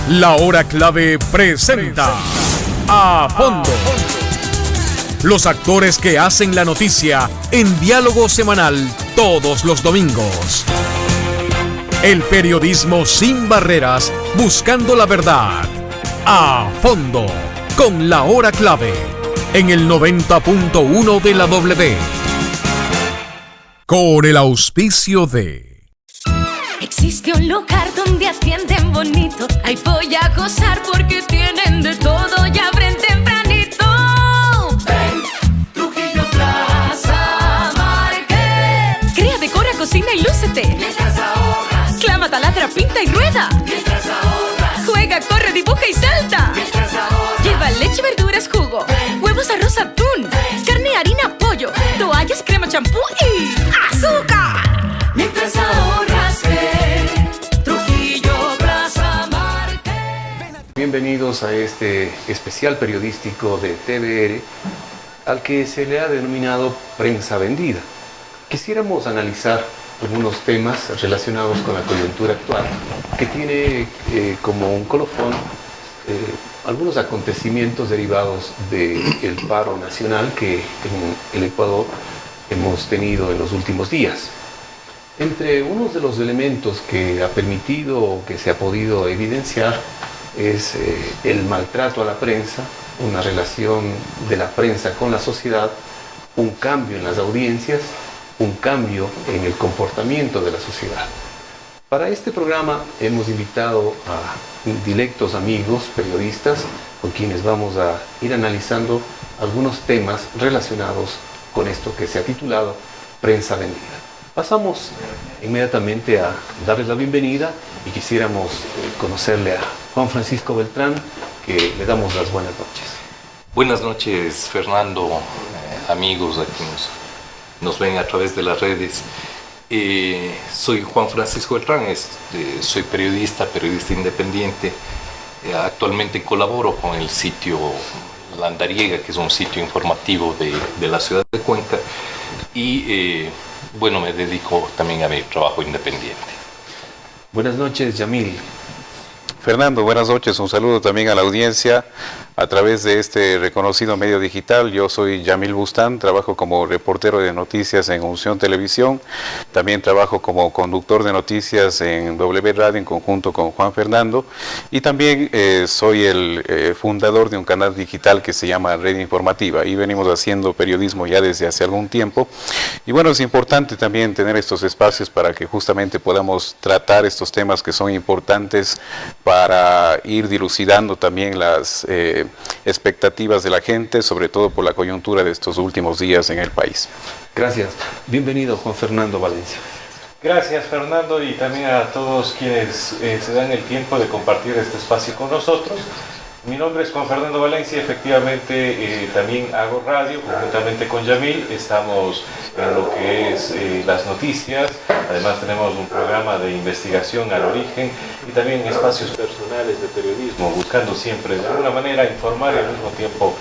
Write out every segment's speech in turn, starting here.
La Hora Clave presenta A Fondo. Los actores que hacen la noticia en diálogo semanal todos los domingos. El periodismo sin barreras, buscando la verdad. A Fondo, con La Hora Clave, en el 90.1 de la W. Con el auspicio de... Existe un lugar donde atienden bonito. Ahí voy a gozar porque tienen de todo y abren tempranito. Ven, Trujillo Plaza Market. Crea, decora, cocina y lúcete. Mientras ahorras. Clama, taladra, pinta y rueda. Mientras ahorras. Juega, corre, dibuja y salta. Mientras ahorras. Lleva leche, verduras, jugo. Ven. Huevos, arroz, atún. Ven. Carne, harina, pollo. Ven. Toallas, crema, champú y azúcar. Mientras ahorras, Trujillo Plaza Market. Bienvenidos a este especial periodístico de TVR, al que se le ha denominado Prensa Vendida. Quisiéramos analizar algunos temas relacionados con la coyuntura actual, que tiene como un colofón algunos acontecimientos derivados del paro nacional que en el Ecuador hemos tenido en los últimos días. Entre unos de los elementos que ha permitido o que se ha podido evidenciar es el maltrato a la prensa, una relación de la prensa con la sociedad, un cambio en las audiencias, un cambio en el comportamiento de la sociedad. Para este programa hemos invitado a directos amigos, periodistas, con quienes vamos a ir analizando algunos temas relacionados con esto que se ha titulado Prensa Vendida. Pasamos inmediatamente a darles la bienvenida y quisiéramos conocerle a Juan Francisco Beltrán, que le damos las buenas noches. Buenas noches, Fernando, amigos a quienes nos ven a través de las redes. Soy Juan Francisco Beltrán, soy periodista independiente. Actualmente colaboro con el sitio La Andariega, que es un sitio informativo de la ciudad de Cuenca, y bueno, me dedico también a mi trabajo independiente. Buenas noches, Yamil. Fernando, buenas noches. Un saludo también a la audiencia a través de este reconocido medio digital. Yo soy Yamil Bustán, trabajo como reportero de noticias en Unción Televisión. También trabajo como conductor de noticias en W Radio en conjunto con Juan Fernando. Y también soy el fundador de un canal digital que se llama Red Informativa. Y venimos haciendo periodismo ya desde hace algún tiempo. Y bueno, es importante también tener estos espacios para que justamente podamos tratar estos temas que son importantes para ir dilucidando también las expectativas de la gente, sobre todo por la coyuntura de estos últimos días en el país. Gracias. Bienvenido, Juan Fernando Valencia. Gracias, Fernando, y también a todos quienes se dan el tiempo de compartir este espacio con nosotros. Mi nombre es Juan Fernando Valencia, efectivamente también hago radio conjuntamente con Yamil, estamos en lo que es las noticias, además tenemos un programa de investigación al origen y también espacios personales de periodismo, buscando siempre de alguna manera informar y al mismo tiempo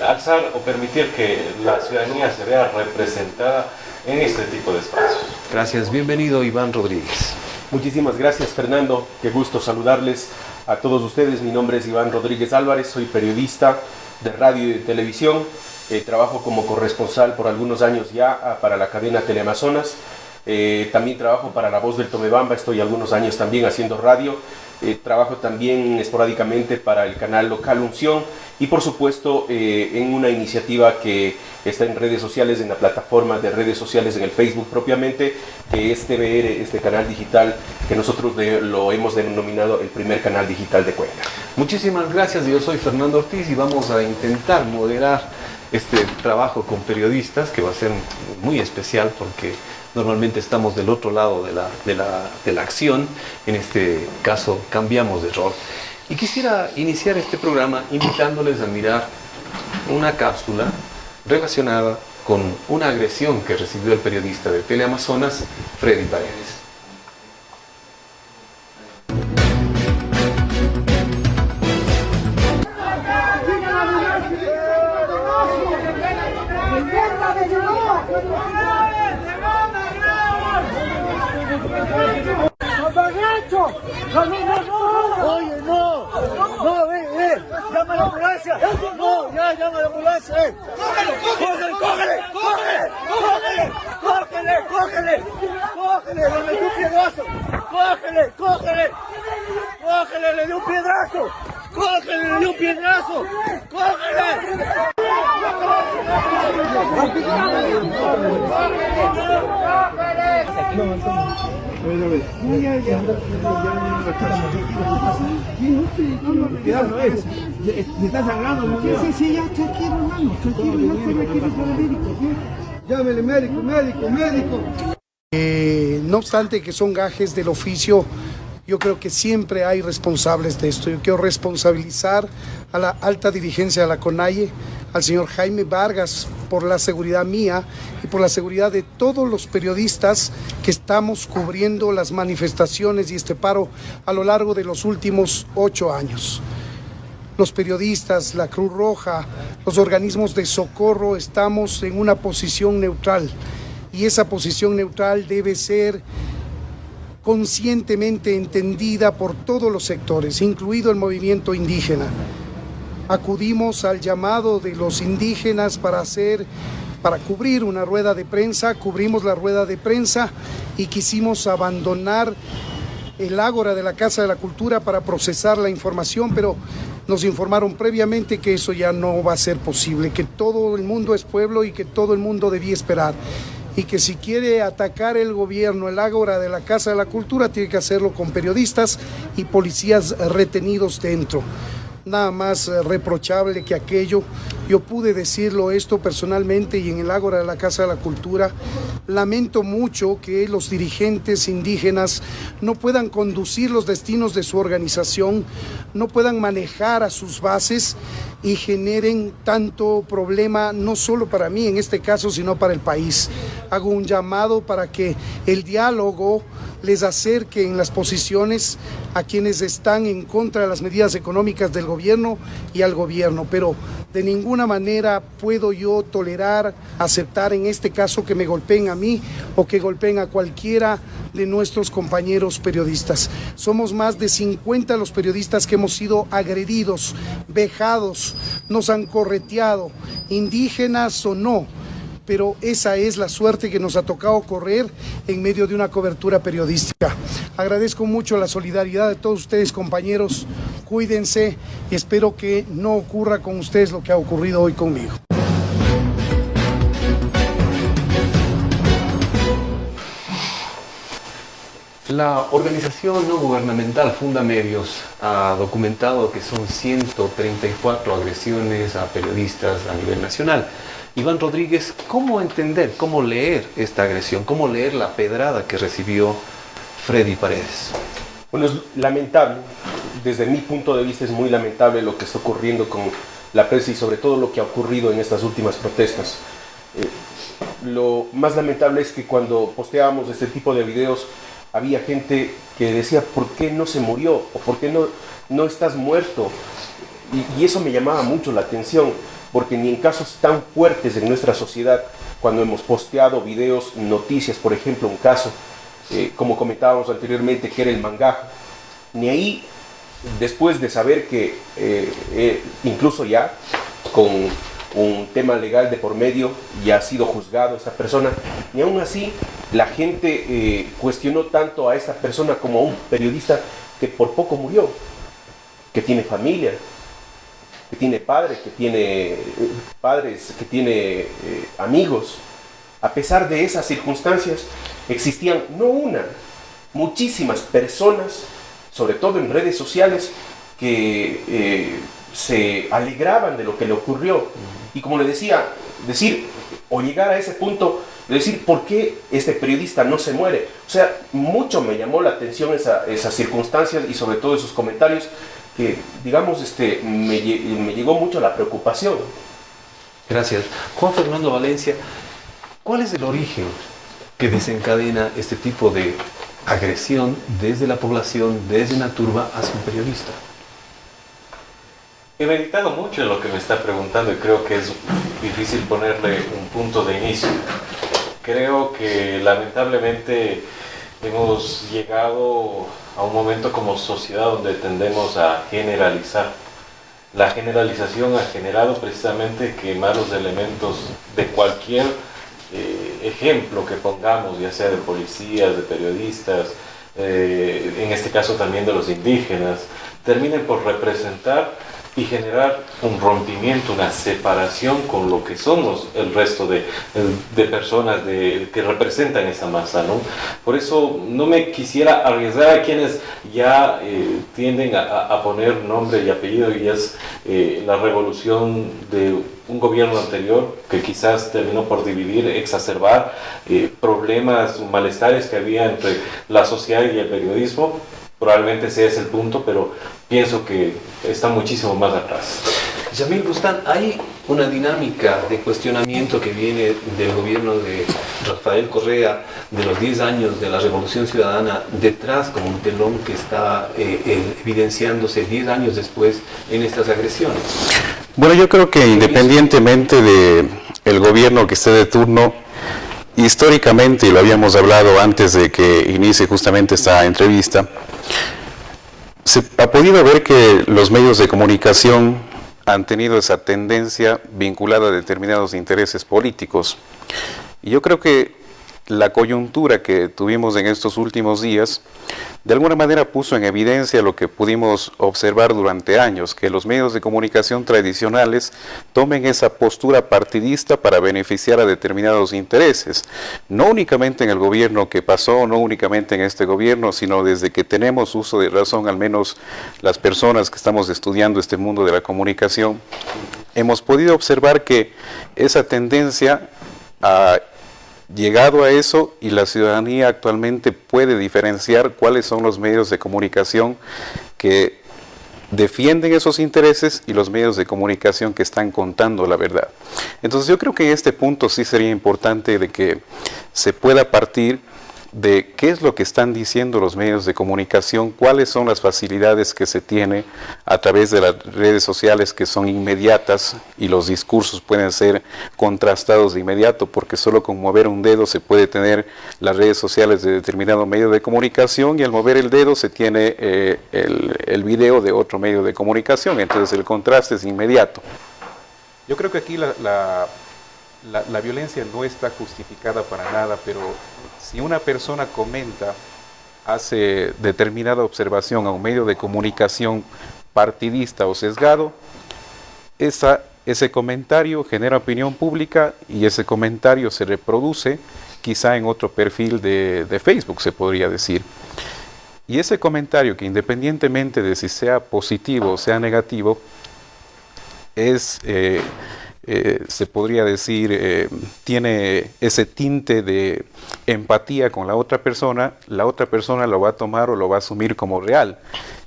alzar o permitir que la ciudadanía se vea representada en este tipo de espacios. Gracias, bienvenido Iván Rodríguez. Muchísimas gracias, Fernando, qué gusto saludarles a todos ustedes. Mi nombre es Iván Rodríguez Álvarez, soy periodista de radio y de televisión, trabajo como corresponsal por algunos años ya para la cadena Teleamazonas, también trabajo para La Voz del Tomebamba, estoy algunos años también haciendo radio, trabajo también esporádicamente para el canal local Unción y por supuesto en una iniciativa que está en redes sociales, en la plataforma de redes sociales, en el Facebook propiamente, que es TVR, este canal digital que nosotros lo hemos denominado el primer canal digital de Cuenca. Muchísimas gracias, yo soy Fernando Ortiz y vamos a intentar moderar este trabajo con periodistas que va a ser muy especial porque normalmente estamos del otro lado de la acción, en este caso cambiamos de rol. Y quisiera iniciar este programa invitándoles a mirar una cápsula relacionada con una agresión que recibió el periodista de Teleamazonas, Freddy Paredes. No, no, no, no. Oye, no. No, llama a la ambulancia. No, ya, llama a la ambulancia. Cógele, cógele, cógele, cógele, cógele, cógele, le metió un piedrazo. Cógele, cógele, cógele, le dio un piedrazo. Cógele, le dio un piedrazo. Cógele. Se está sangrando. Sí, ya, tranquilo, hermano, tranquilo, ya estoy aquí para el médico. Llámele, médico. No obstante que son gajes del oficio, yo creo que siempre hay responsables de esto. Yo quiero responsabilizar a la alta dirigencia de la CONAIE, al señor Jaime Vargas, por la seguridad mía y por la seguridad de todos los periodistas que estamos cubriendo las manifestaciones y este paro a lo largo de los últimos 8 años. Los periodistas, la Cruz Roja, los organismos de socorro estamos en una posición neutral y esa posición neutral debe ser conscientemente entendida por todos los sectores, incluido el movimiento indígena. Acudimos al llamado de los indígenas para cubrir una rueda de prensa, cubrimos la rueda de prensa y quisimos abandonar el ágora de la Casa de la Cultura para procesar la información, pero nos informaron previamente que eso ya no va a ser posible, que todo el mundo es pueblo y que todo el mundo debía esperar. Y que si quiere atacar el gobierno, el ágora de la Casa de la Cultura, tiene que hacerlo con periodistas y policías retenidos dentro. Nada más reprochable que aquello. Yo pude decirlo esto personalmente y en el ágora de la Casa de la Cultura. Lamento mucho que los dirigentes indígenas no puedan conducir los destinos de su organización, no puedan manejar a sus bases y generen tanto problema, no solo para mí en este caso, sino para el país. Hago un llamado para que el diálogo les acerque en las posiciones a quienes están en contra de las medidas económicas del gobierno y al gobierno, pero de ninguna manera puedo yo tolerar, aceptar en este caso que me golpeen a mí o que golpeen a cualquiera de nuestros compañeros periodistas. Somos más de 50 los periodistas que hemos sido agredidos, vejados, nos han correteado, indígenas o no, pero esa es la suerte que nos ha tocado correr en medio de una cobertura periodística. Agradezco mucho la solidaridad de todos ustedes, compañeros. Cuídense y espero que no ocurra con ustedes lo que ha ocurrido hoy conmigo. La organización no gubernamental Fundamedios ha documentado que son 134 agresiones a periodistas a nivel nacional. Iván Rodríguez, ¿cómo entender, cómo leer esta agresión, cómo leer la pedrada que recibió Freddy Paredes? Bueno, es lamentable, desde mi punto de vista es muy lamentable lo que está ocurriendo con la prensa y sobre todo lo que ha ocurrido en estas últimas protestas. Lo más lamentable es que cuando posteábamos este tipo de videos había gente que decía, ¿por qué no se murió? ¿O por qué no estás muerto? Y eso me llamaba mucho la atención, porque ni en casos tan fuertes en nuestra sociedad, cuando hemos posteado videos, noticias, por ejemplo, un caso, como comentábamos anteriormente, que era el Mangajo, ni ahí, después de saber que incluso ya con un tema legal de por medio ya ha sido juzgado esta persona, ni aún así la gente cuestionó tanto a esta persona como a un periodista que por poco murió, que tiene familia, que tiene padres, que tiene amigos. A pesar de esas circunstancias, existían no una, muchísimas personas, sobre todo en redes sociales, que se alegraban de lo que le ocurrió. Y como le decía, decir o llegar a ese punto de decir por qué este periodista no se muere. O sea, mucho me llamó la atención esas circunstancias y sobre todo esos comentarios que, digamos, me llegó mucho la preocupación. Gracias. Juan Fernando Valencia, ¿cuál es el origen que desencadena este tipo de agresión desde la población, desde una turba hacia un periodista? He meditado mucho en lo que me está preguntando y creo que es difícil ponerle un punto de inicio. Creo que lamentablemente hemos llegado a un momento como sociedad donde tendemos a generalizar. La generalización ha generado precisamente que malos elementos de cualquier ejemplo que pongamos, ya sea de policías, de periodistas, en este caso también de los indígenas, terminen por representar y generar un rompimiento, una separación con lo que somos el resto de personas que representan esa masa, ¿no? Por eso no me quisiera arriesgar a quienes ya tienden a poner nombre y apellido, y es la revolución de un gobierno anterior que quizás terminó por dividir, exacerbar problemas, malestares que había entre la sociedad y el periodismo. Probablemente ese es el punto, pero pienso que está muchísimo más atrás. Yamil Bustán, hay una dinámica de cuestionamiento que viene del gobierno de Rafael Correa, de los 10 años de la Revolución Ciudadana, detrás como un telón que está evidenciándose 10 años después en estas agresiones. Bueno, yo creo que independientemente del gobierno que esté de turno, históricamente, y lo habíamos hablado antes de que inicie justamente esta entrevista, se ha podido ver que los medios de comunicación han tenido esa tendencia vinculada a determinados intereses políticos. Y yo creo que la coyuntura que tuvimos en estos últimos días, de alguna manera puso en evidencia lo que pudimos observar durante años, que los medios de comunicación tradicionales tomen esa postura partidista para beneficiar a determinados intereses, no únicamente en el gobierno que pasó, no únicamente en este gobierno, sino desde que tenemos uso de razón, al menos las personas que estamos estudiando este mundo de la comunicación, hemos podido observar que esa tendencia ha llegado a eso, y la ciudadanía actualmente puede diferenciar cuáles son los medios de comunicación que defienden esos intereses y los medios de comunicación que están contando la verdad. Entonces yo creo que en este punto sí sería importante de que se pueda partir de qué es lo que están diciendo los medios de comunicación, cuáles son las facilidades que se tiene a través de las redes sociales, que son inmediatas, y los discursos pueden ser contrastados de inmediato, porque solo con mover un dedo se puede tener las redes sociales de determinado medio de comunicación, y al mover el dedo se tiene el video de otro medio de comunicación, entonces el contraste es inmediato. Yo creo que aquí la violencia no está justificada para nada, pero si una persona comenta, hace determinada observación a un medio de comunicación partidista o sesgado, ese comentario genera opinión pública, y ese comentario se reproduce quizá en otro perfil de Facebook, se podría decir. Y ese comentario, que independientemente de si sea positivo o sea negativo, es... se podría decir, tiene ese tinte de empatía con la otra persona lo va a tomar o lo va a asumir como real.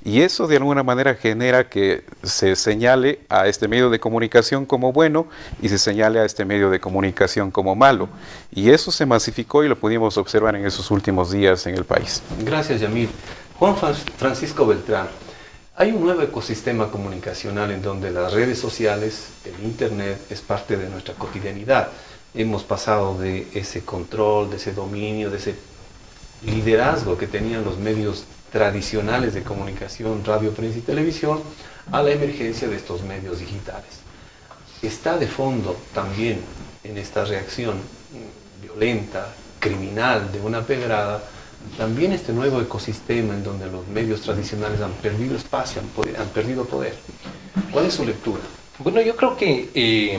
Y eso de alguna manera genera que se señale a este medio de comunicación como bueno y se señale a este medio de comunicación como malo. Y eso se masificó y lo pudimos observar en esos últimos días en el país. Gracias, Yamil. Juan Francisco Beltrán. Hay un nuevo ecosistema comunicacional en donde las redes sociales, el Internet, es parte de nuestra cotidianidad. Hemos pasado de ese control, de ese dominio, de ese liderazgo que tenían los medios tradicionales de comunicación, radio, prensa y televisión, a la emergencia de estos medios digitales. Está de fondo también en esta reacción violenta, criminal, de una pedrada, también este nuevo ecosistema en donde los medios tradicionales han perdido espacio, han perdido poder. ¿Cuál es su lectura? Bueno, yo creo que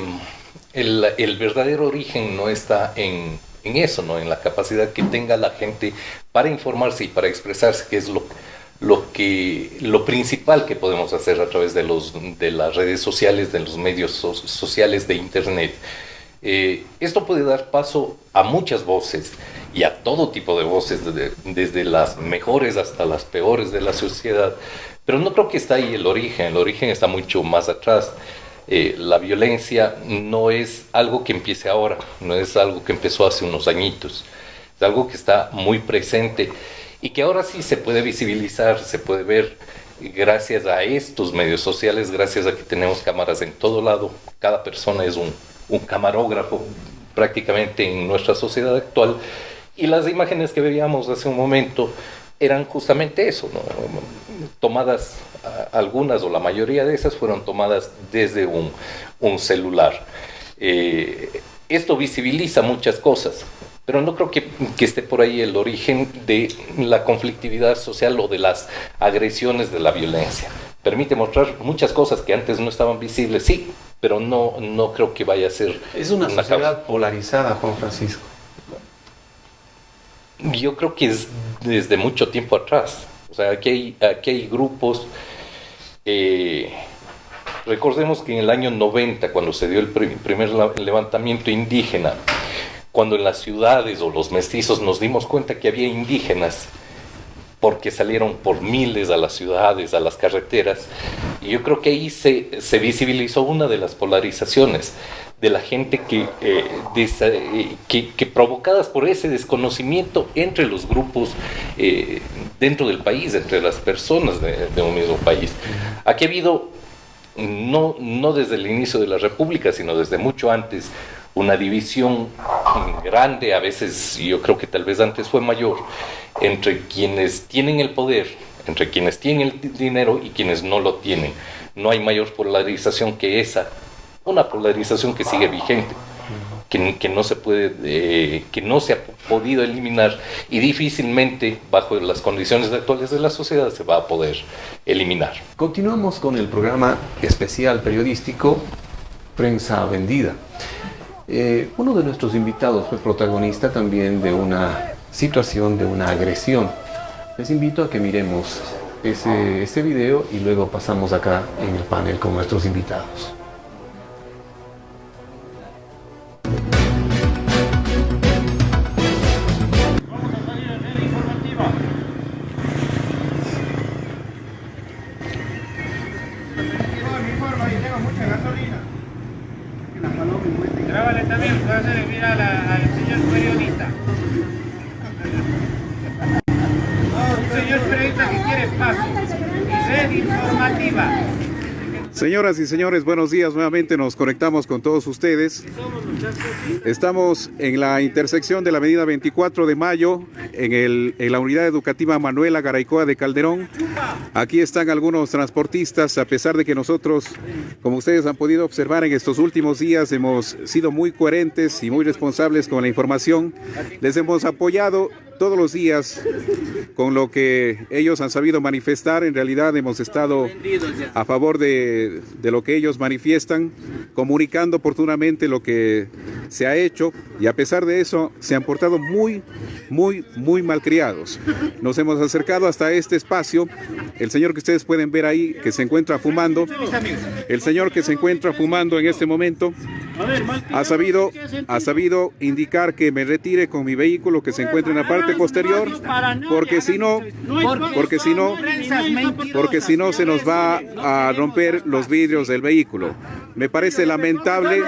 el verdadero origen no está en eso, ¿no? En la capacidad que tenga la gente para informarse y para expresarse, que es lo principal que podemos hacer a través de las redes sociales, de los medios sociales de Internet. Esto puede dar paso a muchas voces y a todo tipo de voces, desde las mejores hasta las peores de la sociedad, pero no creo que está ahí el origen está mucho más atrás. La violencia no es algo que empiece ahora, no es algo que empezó hace unos añitos, es algo que está muy presente y que ahora sí se puede visibilizar, se puede ver gracias a estos medios sociales, gracias a que tenemos cámaras en todo lado. Cada persona es un camarógrafo prácticamente en nuestra sociedad actual, y las imágenes que veíamos hace un momento eran justamente eso, ¿no? Tomadas, algunas o la mayoría de esas fueron tomadas desde un celular. Esto visibiliza muchas cosas, pero no creo que esté por ahí el origen de la conflictividad social o de las agresiones de la violencia. Permite mostrar muchas cosas que antes no estaban visibles, sí, pero no creo que vaya a ser... Es una sociedad causa polarizada, Juan Francisco. Yo creo que es desde mucho tiempo atrás. O sea, aquí hay grupos... recordemos que en el año 90, cuando se dio el primer levantamiento indígena, cuando en las ciudades o los mestizos nos dimos cuenta que había indígenas, porque salieron por miles a las ciudades, a las carreteras, y yo creo que ahí se visibilizó una de las polarizaciones de la gente que provocadas por ese desconocimiento entre los grupos dentro del país, entre las personas de un mismo país. Aquí ha habido, no desde el inicio de la República, sino desde mucho antes, una división grande, a veces yo creo que tal vez antes fue mayor, entre quienes tienen el poder, entre quienes tienen el dinero y quienes no lo tienen. No hay mayor polarización que esa, una polarización que sigue vigente, que no se puede, que no se ha podido eliminar y difícilmente bajo las condiciones actuales de la sociedad se va a poder eliminar. Continuamos con el programa especial periodístico Prensa Vendida. Uno de nuestros invitados fue protagonista también de una situación, de una agresión. Les invito a que miremos ese video y luego pasamos acá en el panel con nuestros invitados. Grábale también, puede hacer mirar al señor periodista. Un señor periodista que quiere paso y red informativa. Señoras y señores, buenos días. Nuevamente nos conectamos con todos ustedes. Estamos en la intersección de la avenida 24 de Mayo, en la unidad educativa Manuela Garaycoa de Calderón. Aquí están algunos transportistas, a pesar de que nosotros, como ustedes han podido observar en estos últimos días, hemos sido muy coherentes y muy responsables con la información. Les hemos apoyado todos los días con lo que ellos han sabido manifestar. En realidad hemos estado a favor de lo que ellos manifiestan, comunicando oportunamente lo que se ha hecho, y a pesar de eso se han portado muy malcriados. Nos hemos acercado hasta este espacio. El señor que ustedes pueden ver ahí, que se encuentra fumando, el señor que se encuentra fumando en este momento, ha sabido indicar que me retire con mi vehículo, que se encuentra en la parte posterior, porque si no se nos va a romper los vidrios del vehículo. Me parece lamentable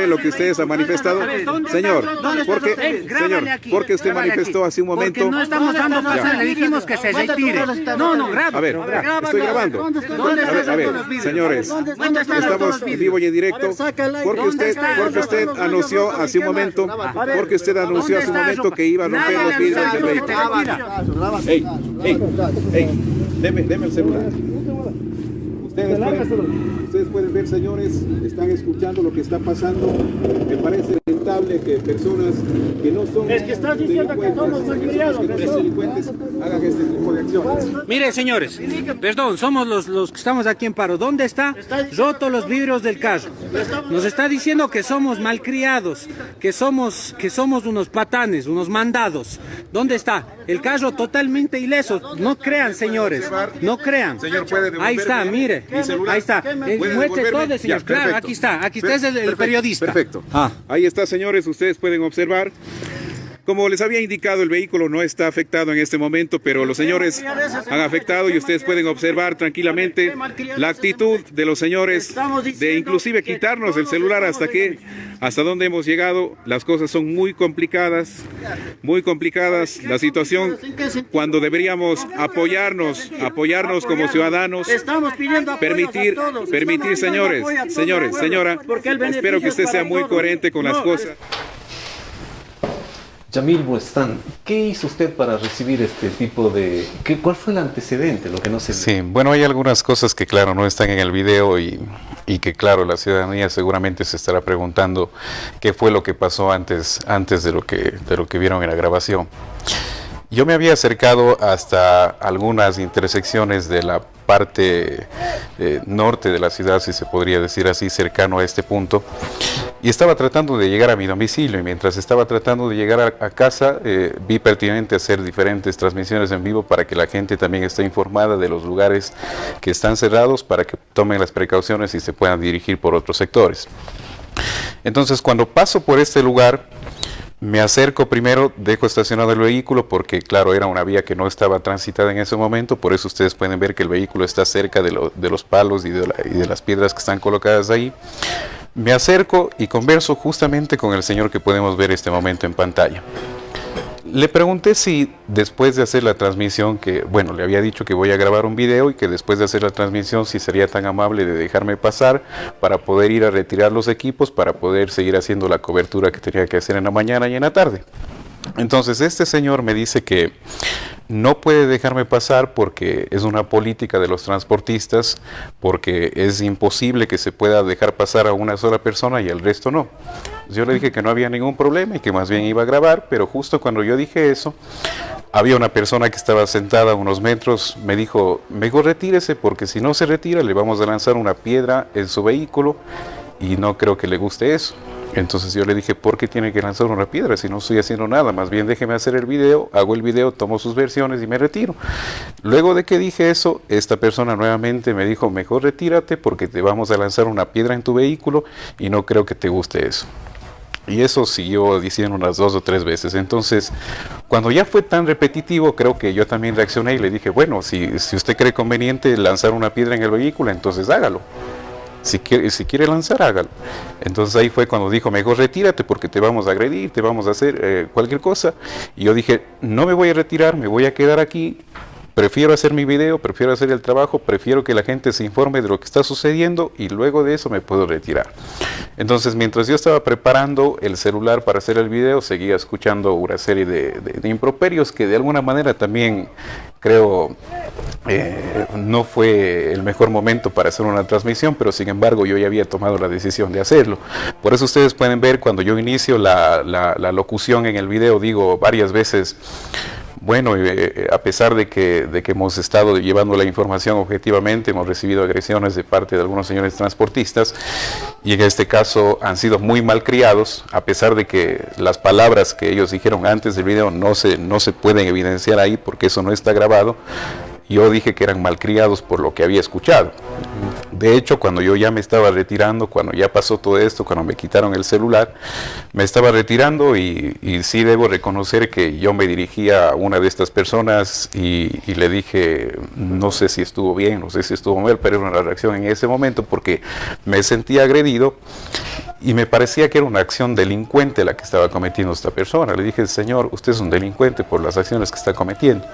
lo que ustedes han manifestado. Señor, porque usted manifestó hace un momento. Porque no estamos dando paso, le dijimos que se retire. A ver, estoy grabando. A ver, señores, estamos en vivo y en directo. Porque usted anunció hace un momento, que iba a romper los vidrios del vehículo. Deme el celular. Ustedes pueden ver, señores, están escuchando lo que está pasando. Me parece lamentable que personas que no son delincuentes hagan este tipo de acciones. Mire, señores, perdón, somos los que estamos aquí en paro. ¿Dónde está? Roto los vidrios del carro. Nos está diciendo que somos malcriados, que somos unos patanes, unos mandados. ¿Dónde está? El carro totalmente ileso. No crean, señores, no crean. Señor, ¿puede devolverme? Ahí está, mire. Ahí está. Muestre todo, señor. Claro, aquí está es el periodista. Perfecto. Ahí está, señores, ustedes pueden observar. Como les había indicado, el vehículo no está afectado en este momento, pero los señores han afectado y ustedes pueden observar tranquilamente la actitud de los señores de inclusive quitarnos el celular. Hasta dónde hemos llegado. Las cosas son muy complicadas, la situación, cuando deberíamos apoyarnos como ciudadanos, permitir, señora, espero que usted sea muy coherente con las cosas. Jamil Bustán, ¿qué hizo usted para recibir este tipo de... ¿Cuál fue el antecedente? Lo que no se... Sí, bueno, hay algunas cosas que claro no están en el video y que claro la ciudadanía seguramente se estará preguntando qué fue lo que pasó antes de lo que vieron en la grabación. Yo me había acercado hasta algunas intersecciones de la parte norte de la ciudad, si se podría decir así, cercano a este punto, y estaba tratando de llegar a mi domicilio, y mientras estaba tratando de llegar a casa, vi pertinente hacer diferentes transmisiones en vivo para que la gente también esté informada de los lugares que están cerrados, para que tomen las precauciones y se puedan dirigir por otros sectores. Entonces, cuando paso por este lugar, me acerco primero, dejo estacionado el vehículo porque claro, era una vía que no estaba transitada en ese momento, por eso ustedes pueden ver que el vehículo está cerca de los palos y de las piedras que están colocadas ahí. Me acerco y converso justamente con el señor que podemos ver este momento en pantalla. Le pregunté si después de hacer la transmisión, que bueno, le había dicho que voy a grabar un video y que después de hacer la transmisión si sería tan amable de dejarme pasar para poder ir a retirar los equipos, para poder seguir haciendo la cobertura que tenía que hacer en la mañana y en la tarde. Entonces este señor me dice que no puede dejarme pasar porque es una política de los transportistas, porque es imposible que se pueda dejar pasar a una sola persona y al resto no. Yo le dije que no había ningún problema y que más bien iba a grabar, pero justo cuando yo dije eso, había una persona que estaba sentada a unos metros, me dijo, mejor retírese porque si no se retira le vamos a lanzar una piedra en su vehículo y no creo que le guste eso. Entonces yo le dije, ¿por qué tiene que lanzar una piedra si no estoy haciendo nada? Más bien déjeme hacer el video, hago el video, tomo sus versiones y me retiro. Luego de que dije eso, esta persona nuevamente me dijo, mejor retírate porque te vamos a lanzar una piedra en tu vehículo y no creo que te guste eso. Y eso siguió diciendo unas 2 o 3 veces. Entonces, cuando ya fue tan repetitivo, creo que yo también reaccioné y le dije, bueno, si usted cree conveniente lanzar una piedra en el vehículo, entonces hágalo. Si quiere lanzar, hágalo. Entonces ahí fue cuando dijo, mejor retírate porque te vamos a agredir, te vamos a hacer cualquier cosa. Y yo dije, no me voy a retirar, me voy a quedar aquí. Prefiero hacer mi video, prefiero hacer el trabajo, prefiero que la gente se informe de lo que está sucediendo y luego de eso me puedo retirar. Entonces, mientras yo estaba preparando el celular para hacer el video, seguía escuchando una serie de improperios que de alguna manera también creo no fue el mejor momento para hacer una transmisión, pero sin embargo yo ya había tomado la decisión de hacerlo. Por eso ustedes pueden ver cuando yo inicio la locución en el video, digo varias veces, bueno, a pesar de que hemos estado llevando la información objetivamente, hemos recibido agresiones de parte de algunos señores transportistas y en este caso han sido muy malcriados, a pesar de que las palabras que ellos dijeron antes del video no se pueden evidenciar ahí porque eso no está grabado. Yo dije que eran malcriados por lo que había escuchado. De hecho, cuando yo ya me estaba retirando, cuando ya pasó todo esto, cuando me quitaron el celular, me estaba retirando y sí debo reconocer que yo me dirigía a una de estas personas y le dije, no sé si estuvo bien, no sé si estuvo mal, pero era una reacción en ese momento porque me sentía agredido y me parecía que era una acción delincuente la que estaba cometiendo esta persona. Le dije, señor, usted es un delincuente por las acciones que está cometiendo.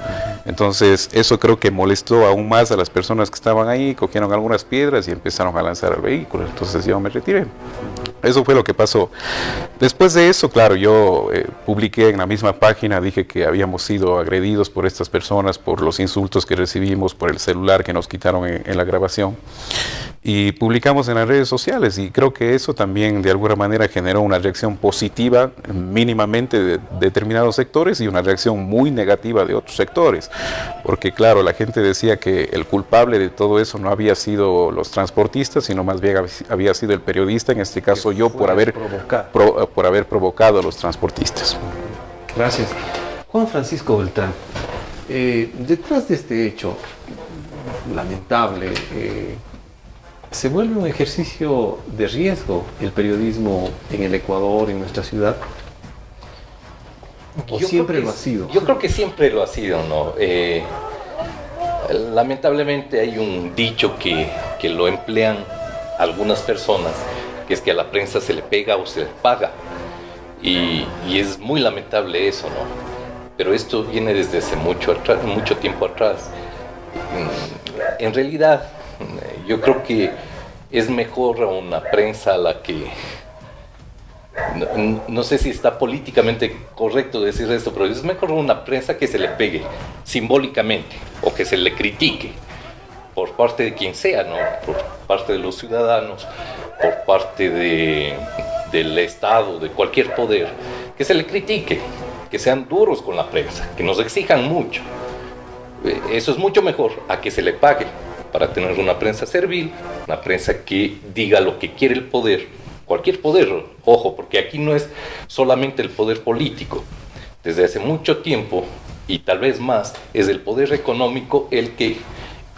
Entonces, eso creo que molestó aún más a las personas que estaban ahí, cogieron algunas piedras y empezaron a lanzar al vehículo. Entonces yo me retiré. Eso fue lo que pasó. Después de eso, claro, yo publiqué en la misma página, dije que habíamos sido agredidos por estas personas, por los insultos que recibimos, por el celular que nos quitaron en la grabación. Y publicamos en las redes sociales y creo que eso también de alguna manera generó una reacción positiva mínimamente de determinados sectores y una reacción muy negativa de otros sectores. Porque claro, la gente decía que el culpable de todo eso no había sido los transportistas, sino más bien había sido el periodista, en este caso yo, por haber provocado a los transportistas. Gracias. Juan Francisco Beltrán, detrás de este hecho lamentable, ¿se vuelve un ejercicio de riesgo el periodismo en el Ecuador, en nuestra ciudad? ¿O siempre lo ha sido? Yo creo que siempre lo ha sido, ¿no? Lamentablemente hay un dicho que lo emplean algunas personas, que es que a la prensa se le pega o se le paga. Y es muy lamentable eso, ¿no? Pero esto viene desde hace mucho tiempo atrás. En realidad, yo creo que es mejor a una prensa a la que no sé si está políticamente correcto decir esto, pero es mejor una prensa que se le pegue simbólicamente o que se le critique por parte de quien sea, ¿no? Por parte de los ciudadanos, por parte del Estado, de cualquier poder, que se le critique, que sean duros con la prensa, que nos exijan mucho. Eso es mucho mejor a que se le pague para tener una prensa servil, una prensa que diga lo que quiere el poder, cualquier poder, ojo, porque aquí no es solamente el poder político. Desde hace mucho tiempo, y tal vez más, es el poder económico el que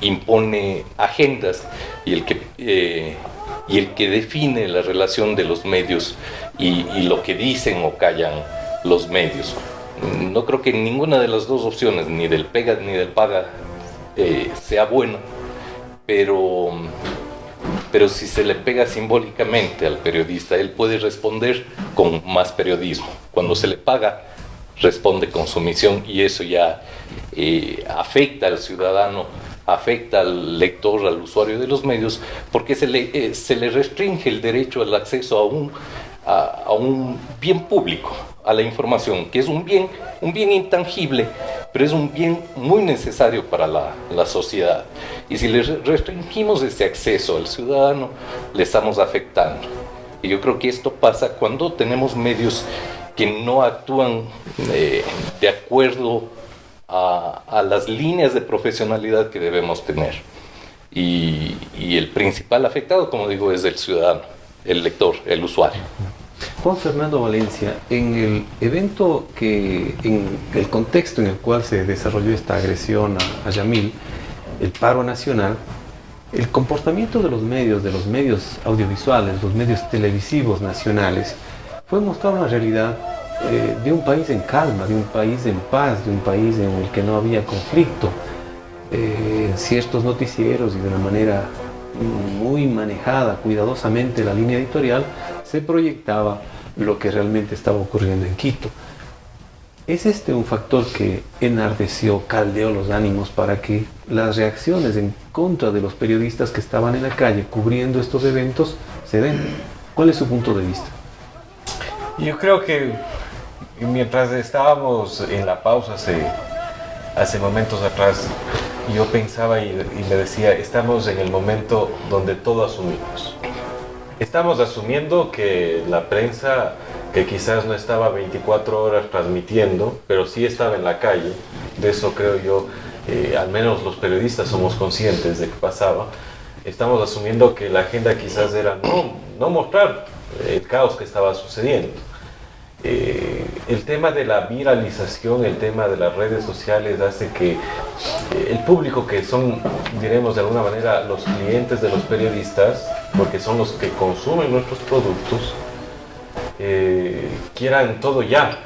impone agendas y el que define la relación de los medios y lo que dicen o callan los medios. No creo que ninguna de las dos opciones, ni del pega ni del paga, sea buena, pero si se le pega simbólicamente al periodista, él puede responder con más periodismo. Cuando se le paga, responde con sumisión, y eso ya afecta al ciudadano, afecta al lector, al usuario de los medios, porque se le restringe el derecho al acceso a un bien público, a la información, que es un bien intangible, pero es un bien muy necesario para la sociedad. Y si le restringimos ese acceso al ciudadano, le estamos afectando. Y yo creo que esto pasa cuando tenemos medios que no actúan de acuerdo a las líneas de profesionalidad que debemos tener. Y el principal afectado, como digo, es el ciudadano, el lector, el usuario. Juan Fernando Valencia, en el evento en el contexto en el cual se desarrolló esta agresión a Yamil, el paro nacional, el comportamiento de los medios audiovisuales, los medios televisivos nacionales, fue mostrar una realidad de un país en calma, de un país en paz, de un país en el que no había conflicto. En ciertos noticieros y de una manera muy manejada, cuidadosamente, la línea editorial, se proyectaba lo que realmente estaba ocurriendo en Quito. ¿Es este un factor que enardeció, caldeó los ánimos para que las reacciones en contra de los periodistas que estaban en la calle cubriendo estos eventos se den? ¿Cuál es su punto de vista? Yo creo que mientras estábamos en la pausa hace momentos atrás, yo pensaba y me decía, estamos en el momento donde todo asumimos. Estamos asumiendo que la prensa, que quizás no estaba 24 horas transmitiendo, pero sí estaba en la calle, de eso creo yo, al menos los periodistas somos conscientes de que pasaba. Estamos asumiendo que la agenda quizás era no mostrar el caos que estaba sucediendo. El tema de la viralización, el tema de las redes sociales hace que el público, que son, diremos de alguna manera, los clientes de los periodistas, porque son los que consumen nuestros productos, quieran todo ya.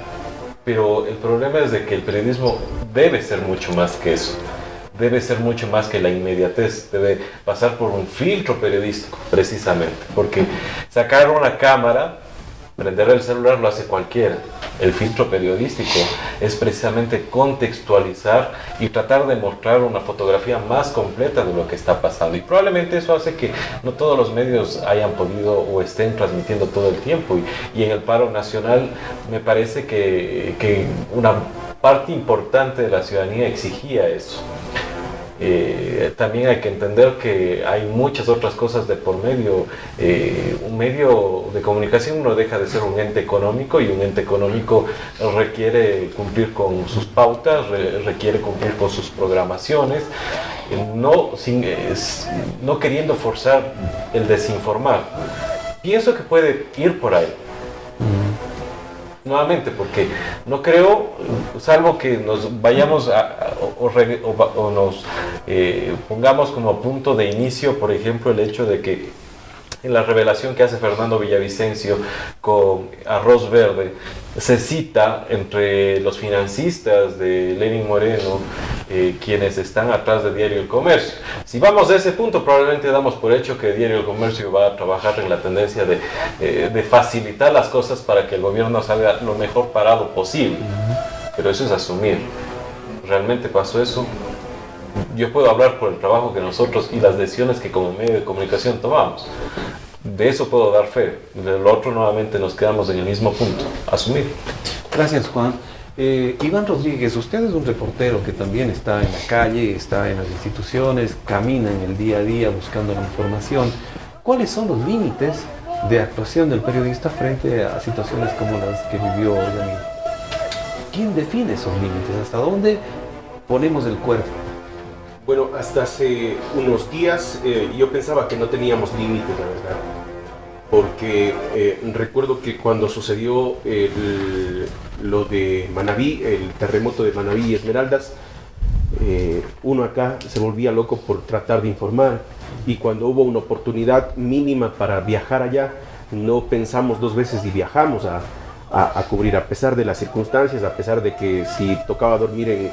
Pero el problema es de que el periodismo debe ser mucho más que eso. Debe ser mucho más que la inmediatez, debe pasar por un filtro periodístico, precisamente, porque sacar una cámara, prender el celular lo hace cualquiera. El filtro periodístico es precisamente contextualizar y tratar de mostrar una fotografía más completa de lo que está pasando. Y probablemente eso hace que no todos los medios hayan podido o estén transmitiendo todo el tiempo. Y en el paro nacional me parece que una parte importante de la ciudadanía exigía eso. También hay que entender que hay muchas otras cosas de por medio. Un medio de comunicación no deja de ser un ente económico, y un ente económico requiere cumplir con sus pautas, requiere cumplir con sus programaciones, no queriendo forzar el desinformar. Pienso que puede ir por ahí. Nuevamente, porque no creo, salvo que nos vayamos o nos pongamos como punto de inicio, por ejemplo, el hecho de que en la revelación que hace Fernando Villavicencio con Arroz Verde, se cita entre los financistas de Lenín Moreno, quienes están atrás de Diario El Comercio. Si vamos a ese punto, probablemente damos por hecho que Diario El Comercio va a trabajar en la tendencia de facilitar las cosas para que el gobierno salga lo mejor parado posible. Pero eso es asumir. ¿Realmente pasó eso? Yo puedo hablar por el trabajo que nosotros y las decisiones que como medio de comunicación tomamos. de eso puedo dar fe. De lo otro nuevamente nos quedamos en el mismo punto, asumir. Gracias, Juan. Iván Rodríguez, usted es un reportero que también está en la calle, está en las instituciones, camina en el día a día buscando la información. ¿Cuáles son los límites de actuación del periodista frente a situaciones como las que vivió Yamil? ¿Quién define esos límites? ¿Hasta dónde ponemos el cuerpo? Bueno, hasta hace unos días yo pensaba que no teníamos límites, la verdad. Porque recuerdo que cuando sucedió lo de Manabí, el terremoto de Manabí y Esmeraldas, uno acá se volvía loco por tratar de informar, y cuando hubo una oportunidad mínima para viajar allá, no pensamos dos veces y viajamos a cubrir, a pesar de las circunstancias, a pesar de que si tocaba dormir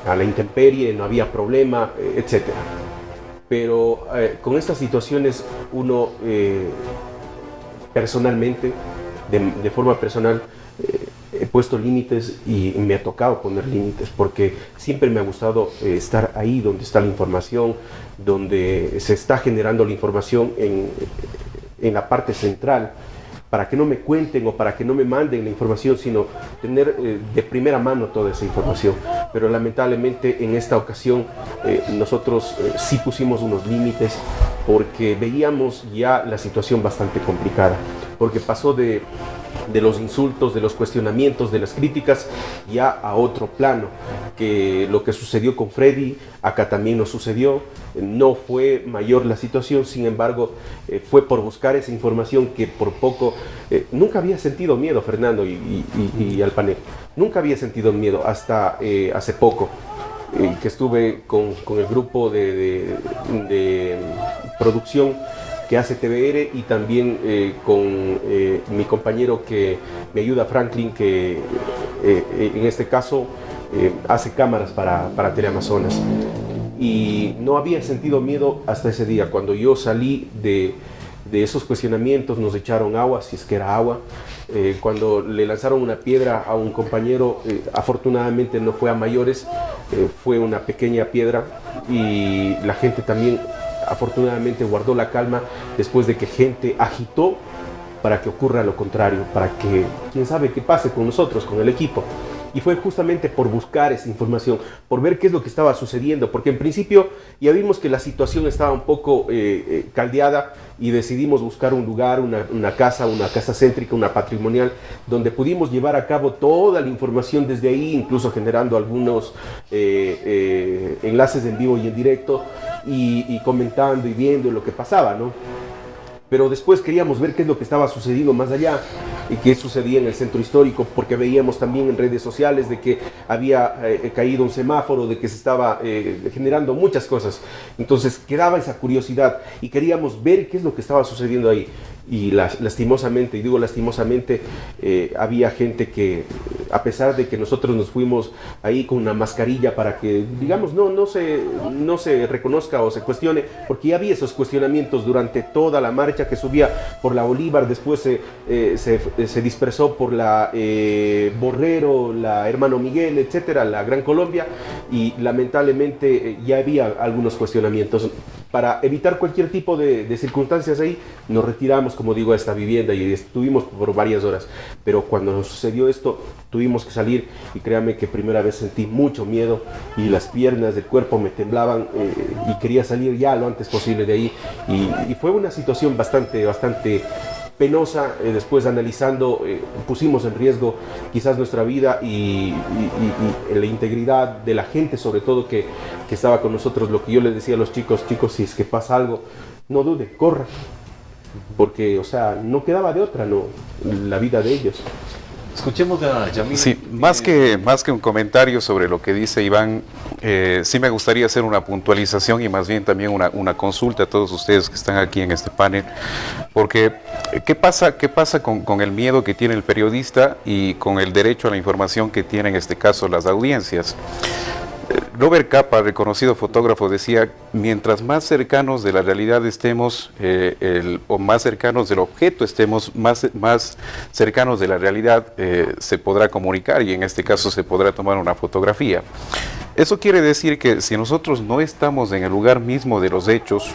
a la intemperie no había problema, etc. Pero con estas situaciones uno personalmente, de forma personal, he puesto límites y me ha tocado poner límites, porque siempre me ha gustado estar ahí donde está la información, donde se está generando la información en la parte central, para que no me cuenten o para que no me manden la información, sino tener de primera mano toda esa información. Pero lamentablemente en esta ocasión nosotros sí pusimos unos límites, porque veíamos ya la situación bastante complicada, porque pasó de los insultos, de los cuestionamientos, de las críticas, ya a otro plano, que lo que sucedió con Freddy, acá también nos sucedió. No fue mayor la situación, sin embargo, fue por buscar esa información que por poco, nunca había sentido miedo, Fernando y al panel, nunca había sentido miedo hasta hace poco, que estuve con el grupo de producción que hace TVR, y también con mi compañero que me ayuda, Franklin, que en este caso hace cámaras para Teleamazonas. Y no había sentido miedo hasta ese día, cuando yo salí de esos cuestionamientos. Nos echaron agua, si es que era agua. Cuando le lanzaron una piedra a un compañero, afortunadamente no fue a mayores, fue una pequeña piedra, y la gente también afortunadamente guardó la calma después de que gente agitó para que ocurra lo contrario, para que quién sabe qué pase con nosotros, con el equipo. Y fue justamente por buscar esa información, por ver qué es lo que estaba sucediendo, porque en principio ya vimos que la situación estaba un poco caldeada, y decidimos buscar un lugar, una casa céntrica, una patrimonial, donde pudimos llevar a cabo toda la información desde ahí, incluso generando algunos enlaces en vivo y en directo, y comentando y viendo lo que pasaba, ¿no? Pero después queríamos ver qué es lo que estaba sucediendo más allá, y qué sucedía en el centro histórico, porque veíamos también en redes sociales de que había caído un semáforo, de que se estaba generando muchas cosas. Entonces quedaba esa curiosidad y queríamos ver qué es lo que estaba sucediendo ahí. Y lastimosamente, y digo lastimosamente, había gente que, a pesar de que nosotros nos fuimos ahí con una mascarilla para que, digamos, no se reconozca o se cuestione, porque ya había esos cuestionamientos durante toda la marcha que subía por la Bolívar, después se dispersó por la Borrero, la Hermano Miguel, etcétera, la Gran Colombia, y lamentablemente ya había algunos cuestionamientos. Para evitar cualquier tipo de circunstancias ahí, nos retiramos, como digo, a esta vivienda, y estuvimos por varias horas. Pero cuando nos sucedió esto, tuvimos que salir, y créanme que primera vez sentí mucho miedo, y las piernas del cuerpo me temblaban, y quería salir ya lo antes posible de ahí. Y fue una situación bastante penosa. Después, analizando, pusimos en riesgo quizás nuestra vida y la integridad de la gente, sobre todo que estaba con nosotros. Lo que yo les decía a los chicos, si es que pasa algo, no dude, corra, porque, o sea, no quedaba de otra, no, la vida de ellos. Escuchemos a Yamil. Sí, más que un comentario sobre lo que dice Iván, sí me gustaría hacer una puntualización, y más bien también una consulta a todos ustedes que están aquí en este panel, porque ¿qué pasa con el miedo que tiene el periodista y con el derecho a la información que tienen en este caso las audiencias? Robert Capa, reconocido fotógrafo, decía: mientras más cercanos de la realidad estemos, o más cercanos del objeto estemos, más cercanos de la realidad se podrá comunicar, y en este caso se podrá tomar una fotografía. Eso quiere decir que si nosotros no estamos en el lugar mismo de los hechos,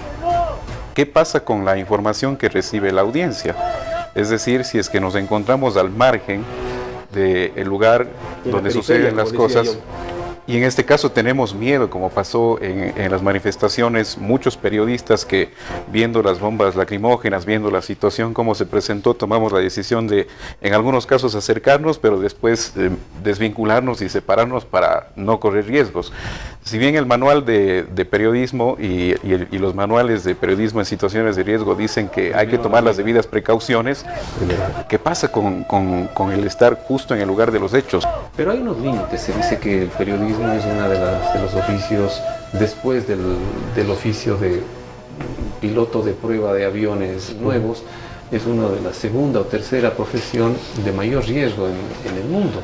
¿qué pasa con la información que recibe la audiencia? Es decir, si es que nos encontramos al margen del lugar donde suceden las cosas, y en este caso tenemos miedo, como pasó en las manifestaciones, muchos periodistas que viendo las bombas lacrimógenas, viendo la situación como se presentó, tomamos la decisión de, en algunos casos, acercarnos, pero después desvincularnos y separarnos para no correr riesgos. Si bien el manual de periodismo y los manuales de periodismo en situaciones de riesgo dicen que hay que tomar las debidas precauciones, ¿qué pasa con el estar justo en el lugar de los hechos? Pero hay unos límites. Se dice que el periodismo es uno de los oficios, después del oficio de piloto de prueba de aviones nuevos, es una de la segunda o tercera profesión de mayor riesgo en el mundo.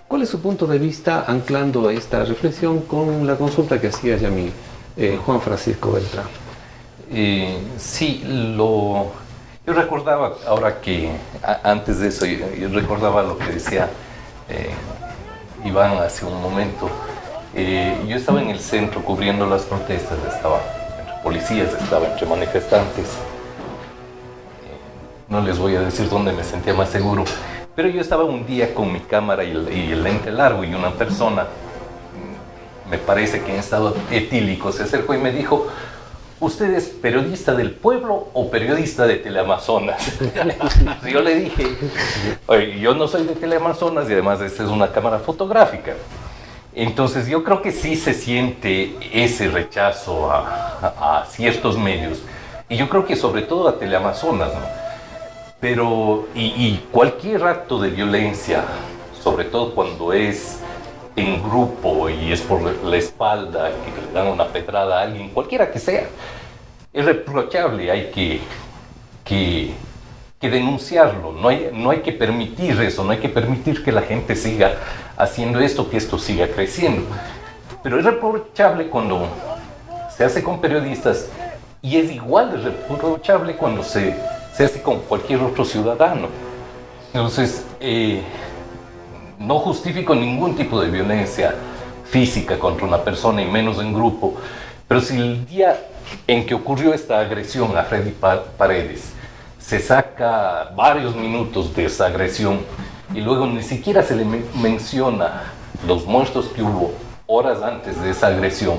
¿Cuál es su punto de vista anclando esta reflexión con la consulta que hacía Yamil, Juan Francisco Beltrán? Sí, yo recordaba, ahora que antes de eso, yo recordaba lo que decía Iván hace un momento. Yo estaba en el centro cubriendo las protestas, estaba entre policías, estaba entre manifestantes. No les voy a decir dónde me sentía más seguro, pero yo estaba un día con mi cámara y el lente largo, y una persona, me parece que en estado etílico, se acercó y me dijo: ¿usted es periodista del pueblo o periodista de Teleamazonas? Yo le dije: oye, yo no soy de Teleamazonas y además esta es una cámara fotográfica. Entonces yo creo que sí se siente ese rechazo a ciertos medios, y yo creo que sobre todo a Teleamazonas, ¿no? Pero, y cualquier acto de violencia, sobre todo cuando es en grupo y es por la espalda, que le dan una pedrada a alguien, cualquiera que sea, es reprochable, hay que denunciarlo, no hay que permitir eso, no hay que permitir que la gente siga haciendo esto, que esto siga creciendo. Pero es reprochable cuando se hace con periodistas, y es igual de reprochable cuando se hace con cualquier otro ciudadano. Entonces, no justifico ningún tipo de violencia física contra una persona, y menos en grupo, pero si el día en que ocurrió esta agresión a Freddy Paredes se saca varios minutos de esa agresión y luego ni siquiera se le menciona los muertos que hubo horas antes de esa agresión,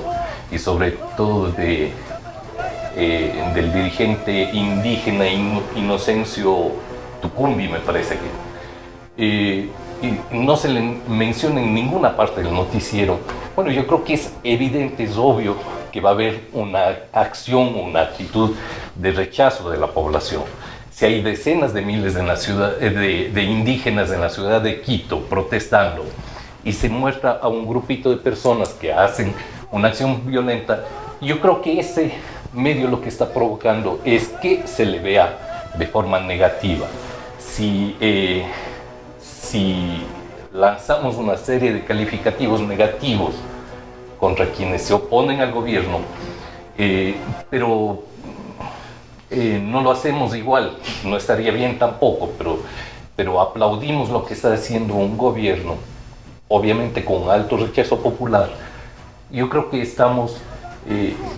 y sobre todo del dirigente indígena Inocencio Tucumbi, me parece que, y no se le menciona en ninguna parte del noticiero. Bueno, yo creo que es evidente, es obvio que va a haber una acción, una actitud de rechazo de la población. Si hay decenas de miles de indígenas en la ciudad de Quito protestando, y se muestra a un grupito de personas que hacen una acción violenta, yo creo que ese medio lo que está provocando es que se le vea de forma negativa. Si lanzamos una serie de calificativos negativos contra quienes se oponen al gobierno, pero no lo hacemos igual, no estaría bien tampoco, pero aplaudimos lo que está haciendo un gobierno, obviamente con alto rechazo popular, yo creo que estamos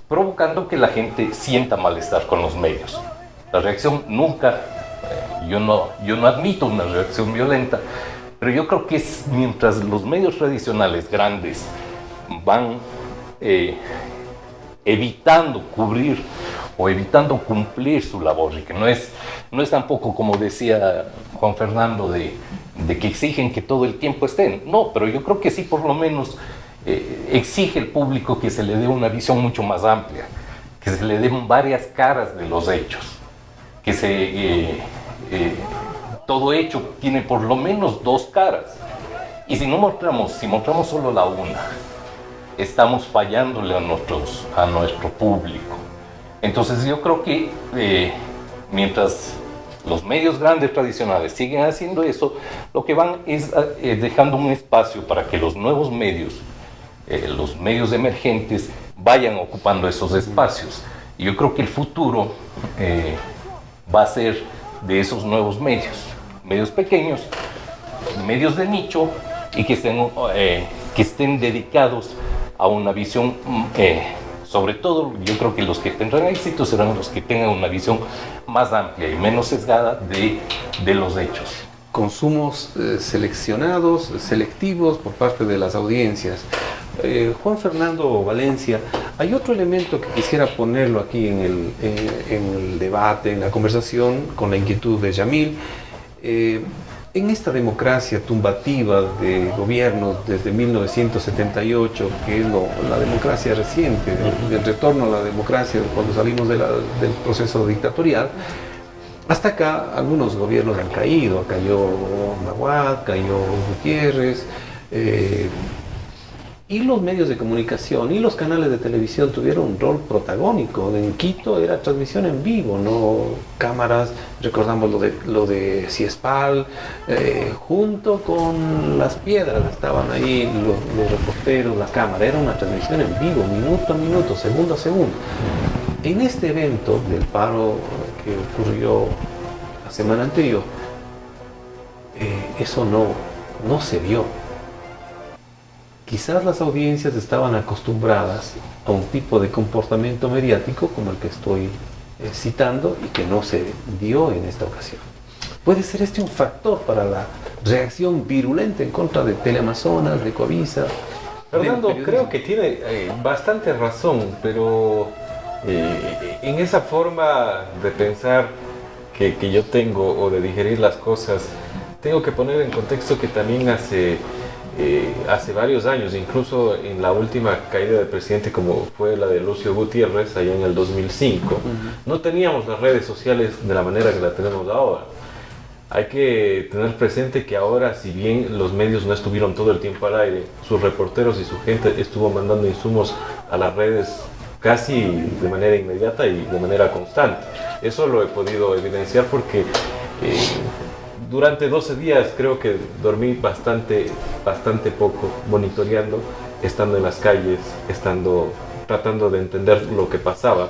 provocando que la gente sienta malestar con los medios. La reacción nunca, yo no admito una reacción violenta, pero yo creo que es mientras los medios tradicionales grandes van evitando cubrir o evitando cumplir su labor, y que no es tampoco, como decía Juan Fernando, de que exigen que todo el tiempo estén, no, pero yo creo que sí, por lo menos exige el público que se le dé una visión mucho más amplia, que se le den varias caras de los hechos, que todo hecho tiene por lo menos dos caras, y si mostramos solo la una, estamos fallándole a nuestro público. Entonces yo creo que mientras los medios grandes tradicionales siguen haciendo eso, lo que van es dejando un espacio para que los nuevos medios, los medios emergentes, vayan ocupando esos espacios. Y yo creo que el futuro va a ser de esos nuevos medios pequeños, medios de nicho, y que estén dedicados a una visión sobre todo yo creo que los que tendrán éxito serán los que tengan una visión más amplia y menos sesgada de los hechos. Consumos seleccionados, selectivos por parte de las audiencias. Juan Fernando Valencia, hay otro elemento que quisiera ponerlo aquí en el debate, en la conversación, con la inquietud de Yamil. En esta democracia tumbativa de gobiernos desde 1978, que es la democracia reciente, el retorno a la democracia cuando salimos del proceso dictatorial, hasta acá algunos gobiernos han caído. Cayó Maguad, cayó Gutiérrez, y los medios de comunicación y los canales de televisión tuvieron un rol protagónico. En Quito era transmisión en vivo, no cámaras. Recordamos lo de Ciespal, junto con Las Piedras estaban ahí los reporteros, la cámara. Era una transmisión en vivo, minuto a minuto, segundo a segundo. En este evento del paro que ocurrió la semana anterior, eso no se vio. Quizás las audiencias estaban acostumbradas a un tipo de comportamiento mediático como el que estoy citando y que no se dio en esta ocasión. ¿Puede ser este un factor para la reacción virulenta en contra de Teleamazonas, de Coavisa? Fernando, creo que tiene bastante razón, pero en esa forma de pensar que yo tengo o de digerir las cosas, tengo que poner en contexto que también hace varios años, incluso en la última caída del presidente, como fue la de Lucio Gutiérrez allá en el 2005, no teníamos las redes sociales de la manera que la tenemos ahora. Hay que tener presente que ahora, si bien los medios no estuvieron todo el tiempo al aire, sus reporteros y su gente estuvo mandando insumos a las redes casi de manera inmediata y de manera constante. Eso lo he podido evidenciar porque durante 12 días creo que dormí bastante poco, monitoreando, estando en las calles, tratando de entender lo que pasaba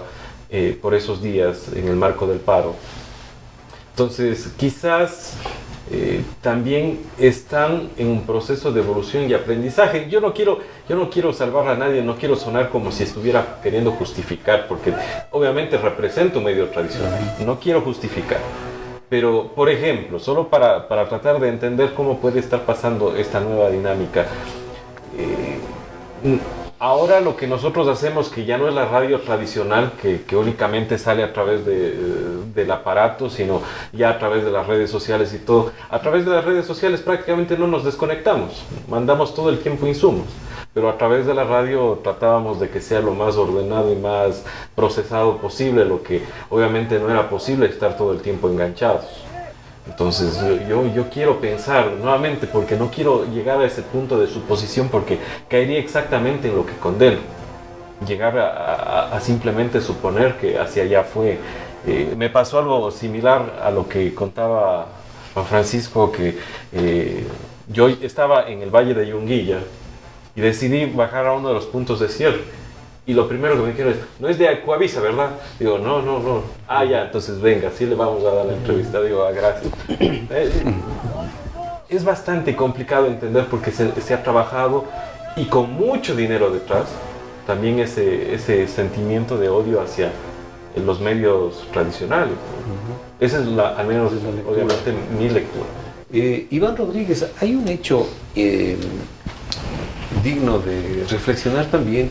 por esos días en el marco del paro. Entonces, quizás también están en un proceso de evolución y aprendizaje. Yo no quiero salvar a nadie, no quiero sonar como si estuviera queriendo justificar, porque obviamente represento un medio tradicional, no quiero justificar. Pero, por ejemplo, solo para tratar de entender cómo puede estar pasando esta nueva dinámica, ahora lo que nosotros hacemos, que ya no es la radio tradicional, que únicamente sale a través del aparato, sino ya a través de las redes sociales y todo, a través de las redes sociales prácticamente no nos desconectamos, mandamos todo el tiempo insumos. Pero a través de la radio tratábamos de que sea lo más ordenado y más procesado posible, lo que obviamente no era posible estar todo el tiempo enganchados. Entonces yo quiero pensar nuevamente, porque no quiero llegar a ese punto de suposición, porque caería exactamente en lo que condeno. Llegar a simplemente suponer que hacia allá fue. Me pasó algo similar a lo que contaba Juan Francisco, que yo estaba en el Valle de Yunguilla, y decidí bajar a uno de los puntos de cierre. Y lo primero que me dijeron es, no es de Coavisa, ¿verdad? Digo, no. Ah, ya, entonces venga, sí le vamos a dar la entrevista. Digo, gracias. Es bastante complicado entender porque se ha trabajado y con mucho dinero detrás. También ese sentimiento de odio hacia los medios tradicionales. Esa es al menos obviamente mi lectura. Iván Rodríguez, hay un hecho digno de reflexionar también,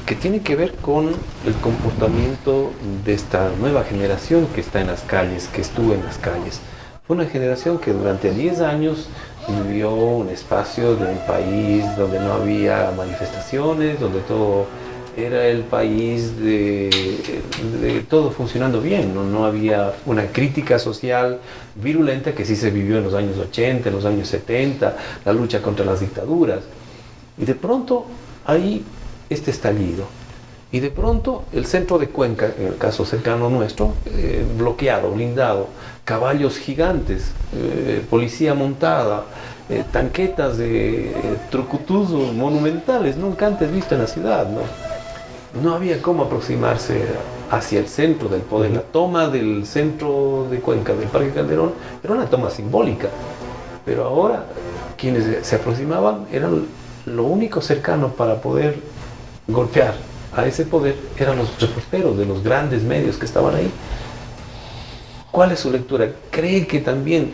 que tiene que ver con el comportamiento de esta nueva generación que está en las calles, que estuvo en las calles. Fue una generación que durante 10 años vivió un espacio de un país donde no había manifestaciones, donde todo era el país de todo funcionando bien, no había una crítica social virulenta que sí se vivió en los años 80, en los años 70, la lucha contra las dictaduras. Y de pronto hay este estallido. Y de pronto el centro de Cuenca, en el caso cercano nuestro, bloqueado, blindado, caballos gigantes, policía montada, tanquetas de trucutús monumentales, nunca antes visto en la ciudad, ¿no? No había cómo aproximarse hacia el centro del poder. La toma del centro de Cuenca, del Parque Calderón, era una toma simbólica. Pero ahora quienes se aproximaban eran lo único cercano para poder golpear a ese poder eran los reporteros de los grandes medios que estaban ahí. ¿Cuál es su lectura? ¿Cree que también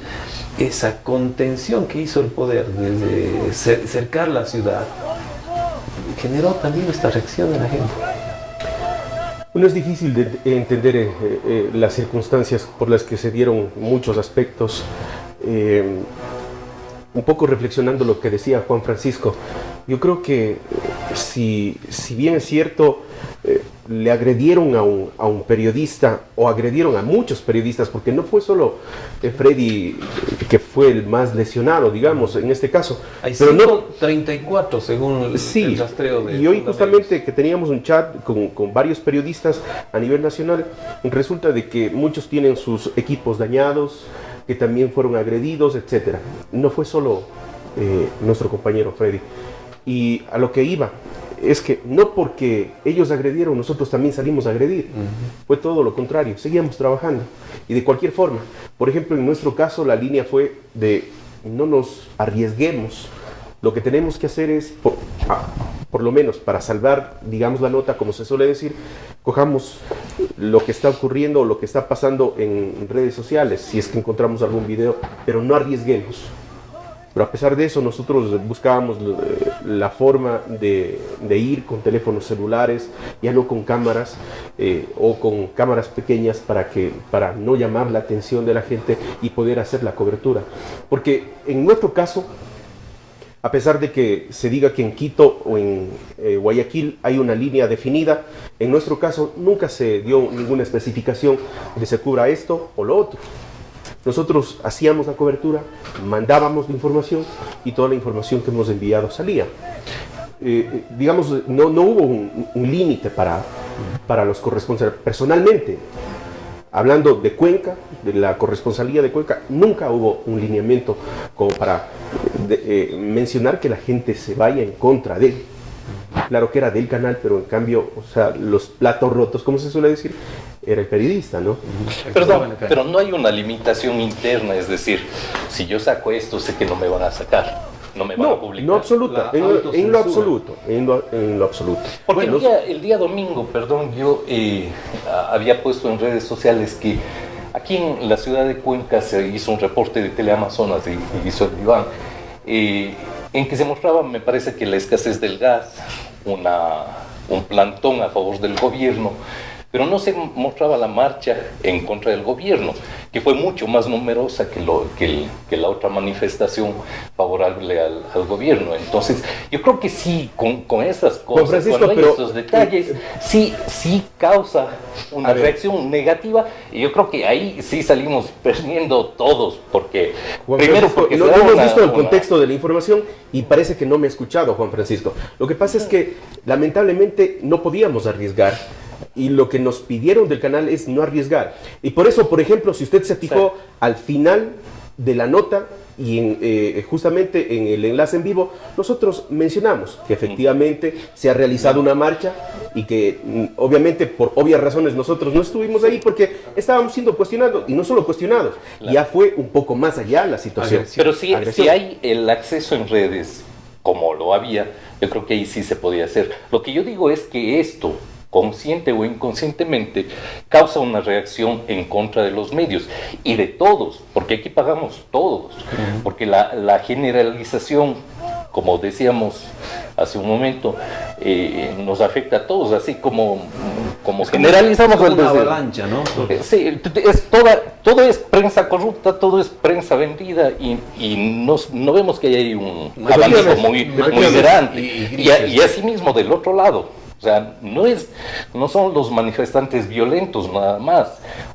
esa contención que hizo el poder desde cercar la ciudad generó también esta reacción de la gente? Bueno, es difícil de entender las circunstancias por las que se dieron muchos aspectos. Un poco reflexionando lo que decía Juan Francisco, yo creo que si bien es cierto, le agredieron a un periodista, o agredieron a muchos periodistas, porque no fue solo Freddy que fue el más lesionado, digamos, en este caso. Hay pero 134 según el rastreo de... Y hoy justamente que teníamos un chat con varios periodistas a nivel nacional, resulta de que muchos tienen sus equipos dañados, que también fueron agredidos, etc. No fue solo nuestro compañero Freddy. Y a lo que iba es que no porque ellos agredieron, nosotros también salimos a agredir. Fue todo lo contrario, seguíamos trabajando. Y de cualquier forma, por ejemplo, en nuestro caso la línea fue de no nos arriesguemos. Lo que tenemos que hacer es, por lo menos para salvar, digamos, la nota, como se suele decir, cojamos lo que está ocurriendo o lo que está pasando en redes sociales, si es que encontramos algún video, pero no arriesguemos. Pero a pesar de eso, nosotros buscábamos la forma de ir con teléfonos celulares, ya no con cámaras o con cámaras pequeñas para no llamar la atención de la gente y poder hacer la cobertura. Porque en nuestro caso, a pesar de que se diga que en Quito o en Guayaquil hay una línea definida, en nuestro caso nunca se dio ninguna especificación de se cubra esto o lo otro. Nosotros hacíamos la cobertura, mandábamos la información y toda la información que hemos enviado salía. Digamos, no hubo un límite para los corresponsales. Personalmente, hablando de Cuenca, de la corresponsalía de Cuenca, nunca hubo un lineamiento como para mencionar que la gente se vaya en contra de él. Claro que era del canal, pero en cambio, o sea, los platos rotos, como se suele decir, era el periodista, ¿no? Perdón, pero no hay una limitación interna, es decir, si yo saco esto, sé que no me van a sacar, no me van a publicar. No absoluta, en lo absoluto. Porque bueno, el día domingo, perdón, yo había puesto en redes sociales que aquí en la ciudad de Cuenca se hizo un reporte de Teleamazonas, y hizo el Iván, en que se mostraba, me parece que la escasez del gas, un plantón a favor del gobierno, pero no se mostraba la marcha en contra del gobierno, que fue mucho más numerosa que la otra manifestación favorable al gobierno. Entonces, yo creo que sí, con esas cosas, cuando hay esos detalles, sí causa una reacción negativa, y yo creo que ahí sí salimos perdiendo todos, porque primero porque no hemos visto el contexto de la información y parece que no me ha escuchado Juan Francisco. Lo que pasa es que lamentablemente no podíamos arriesgar. Y lo que nos pidieron del canal es no arriesgar. Y por eso, por ejemplo, si usted se fijó al final de la nota y justamente en el enlace en vivo, nosotros mencionamos que efectivamente se ha realizado una marcha y que obviamente por obvias razones nosotros no estuvimos ahí porque estábamos siendo cuestionados, y no solo cuestionados, ya fue un poco más allá la situación. Pero si hay el acceso en redes, como lo había, yo creo que ahí sí se podía hacer. Lo que yo digo es que esto, consciente o inconscientemente, causa una reacción en contra de los medios y de todos, porque aquí pagamos todos, porque la generalización, como decíamos hace un momento, nos afecta a todos, así como generalizamos una avalancha, ¿no? Sí, todo es prensa corrupta, todo es prensa vendida y no vemos que hay un abanico muy grande. Y asimismo del otro lado. O sea, no son los manifestantes violentos nada más,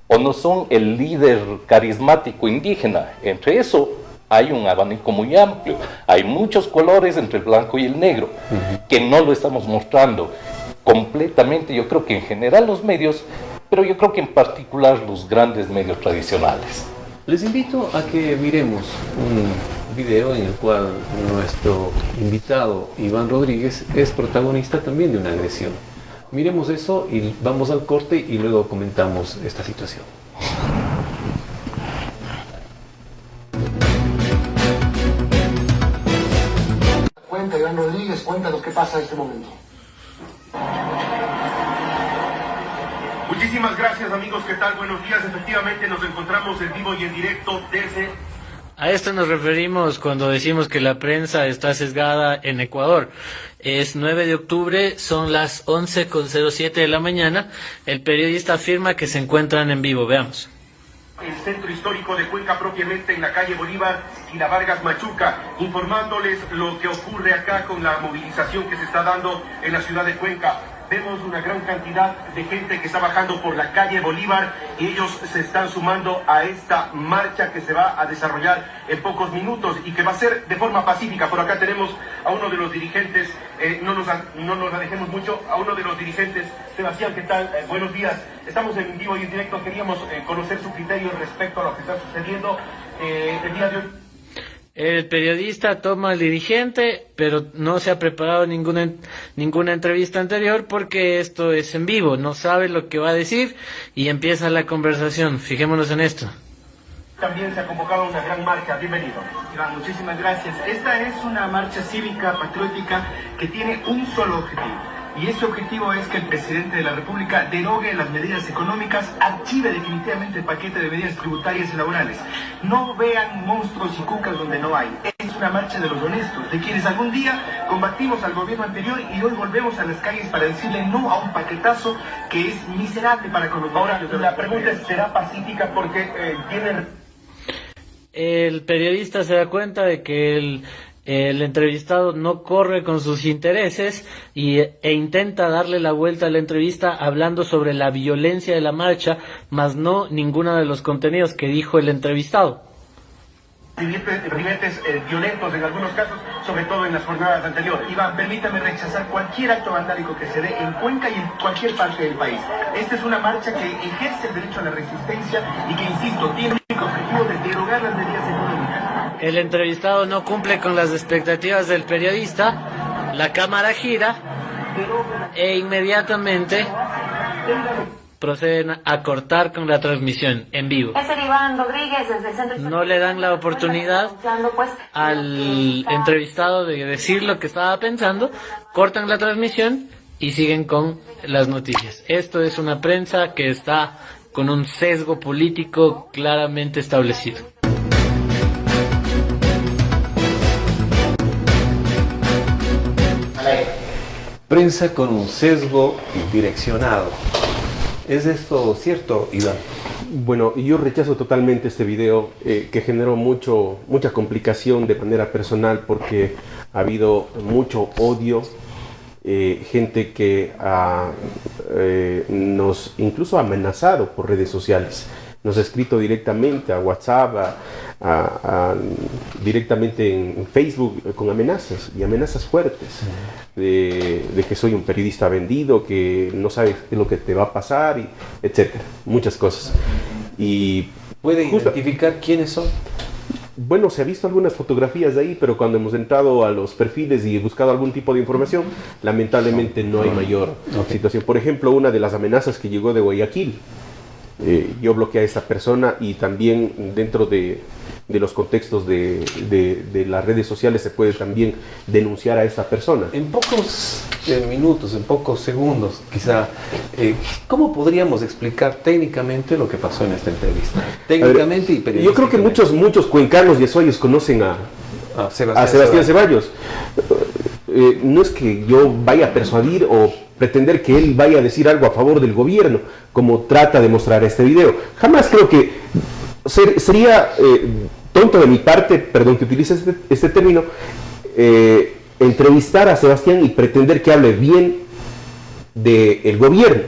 o no son el líder carismático indígena. Entre eso hay un abanico muy amplio, hay muchos colores entre el blanco y el negro, que no lo estamos mostrando completamente, yo creo que en general los medios, pero yo creo que en particular los grandes medios tradicionales. Les invito a que miremos un video en el cual nuestro invitado Iván Rodríguez es protagonista también de una agresión. Miremos eso y vamos al corte y luego comentamos esta situación. Cuenta, Iván Rodríguez, cuéntanos qué pasa en este momento. Muchísimas gracias, amigos. ¿Qué tal? Buenos días. Efectivamente, nos encontramos en vivo y en directo desde... A esto nos referimos cuando decimos que la prensa está sesgada en Ecuador. Es 9 de octubre, son las 11:07 de la mañana. El periodista afirma que se encuentran en vivo. Veamos. El centro histórico de Cuenca, propiamente en la calle Bolívar y la Vargas Machuca, informándoles lo que ocurre acá con la movilización que se está dando en la ciudad de Cuenca. Vemos una gran cantidad de gente que está bajando por la calle Bolívar y ellos se están sumando a esta marcha que se va a desarrollar en pocos minutos y que va a ser de forma pacífica. Por acá tenemos a uno de los dirigentes, no nos alejemos mucho, a uno de los dirigentes. Sebastián, ¿qué tal? Buenos días. Estamos en vivo y en directo. Queríamos conocer su criterio respecto a lo que está sucediendo el día de hoy. El periodista toma al dirigente, pero no se ha preparado ninguna entrevista anterior porque esto es en vivo, no sabe lo que va a decir y empieza la conversación. Fijémonos en esto. También se ha convocado una gran marcha. Bienvenido. Iván, muchísimas gracias. Esta es una marcha cívica, patriótica, que tiene un solo objetivo. Y ese objetivo es que el presidente de la República derogue las medidas económicas, archive definitivamente el paquete de medidas tributarias y laborales. No vean monstruos y cucas donde no hay. Es una marcha de los honestos, de quienes algún día combatimos al gobierno anterior y hoy volvemos a las calles para decirle no a un paquetazo que es miserable para con los Ahora, la pregunta es, ¿será pacífica? Porque tiene... El periodista se da cuenta de que el entrevistado no corre con sus intereses e intenta darle la vuelta a la entrevista hablando sobre la violencia de la marcha, más no ninguno de los contenidos que dijo el entrevistado. Ribetes violentos en algunos casos, sobre todo en las jornadas anteriores. Iván, permítame rechazar cualquier acto vandálico que se dé en Cuenca y en cualquier parte del país. Esta es una marcha que ejerce el derecho a la resistencia y que, insisto, tiene el único objetivo de derogar las medidas económicas. El entrevistado no cumple con las expectativas del periodista, la cámara gira e inmediatamente proceden a cortar con la transmisión en vivo. Es el Iván Rodríguez desde el Centro. No le dan la oportunidad al entrevistado de decir lo que estaba pensando, cortan la transmisión y siguen con las noticias. Esto es una prensa que está con un sesgo político claramente establecido. Prensa con un sesgo direccionado. ¿Es esto cierto, Iván? Bueno, yo rechazo totalmente este video que generó mucha complicación de manera personal porque ha habido mucho odio, gente que nos incluso ha amenazado por redes sociales. Nos ha escrito directamente a WhatsApp, directamente en Facebook con amenazas y amenazas fuertes de que soy un periodista vendido, que no sabes qué es lo que te va a pasar, etcétera, muchas cosas. Y ¿puede identificar quiénes son? Bueno, se ha visto algunas fotografías de ahí, pero cuando hemos entrado a los perfiles y buscado algún tipo de información, lamentablemente no hay mayor situación. Por ejemplo, una de las amenazas que llegó de Guayaquil. Yo bloqueé a esta persona y también dentro de los contextos de las redes sociales se puede también denunciar a esta persona. En pocos minutos, en pocos segundos quizá, ¿cómo podríamos explicar técnicamente lo que pasó en esta entrevista? Técnicamente y periodísticamente. Yo creo que muchos cuencanos y azuayos conocen a Sebastián Ceballos. No es que yo vaya a persuadir o pretender que él vaya a decir algo a favor del gobierno, como trata de mostrar este video. Jamás creo que sería tonto de mi parte, perdón que utilice este término, entrevistar a Sebastián y pretender que hable bien del gobierno,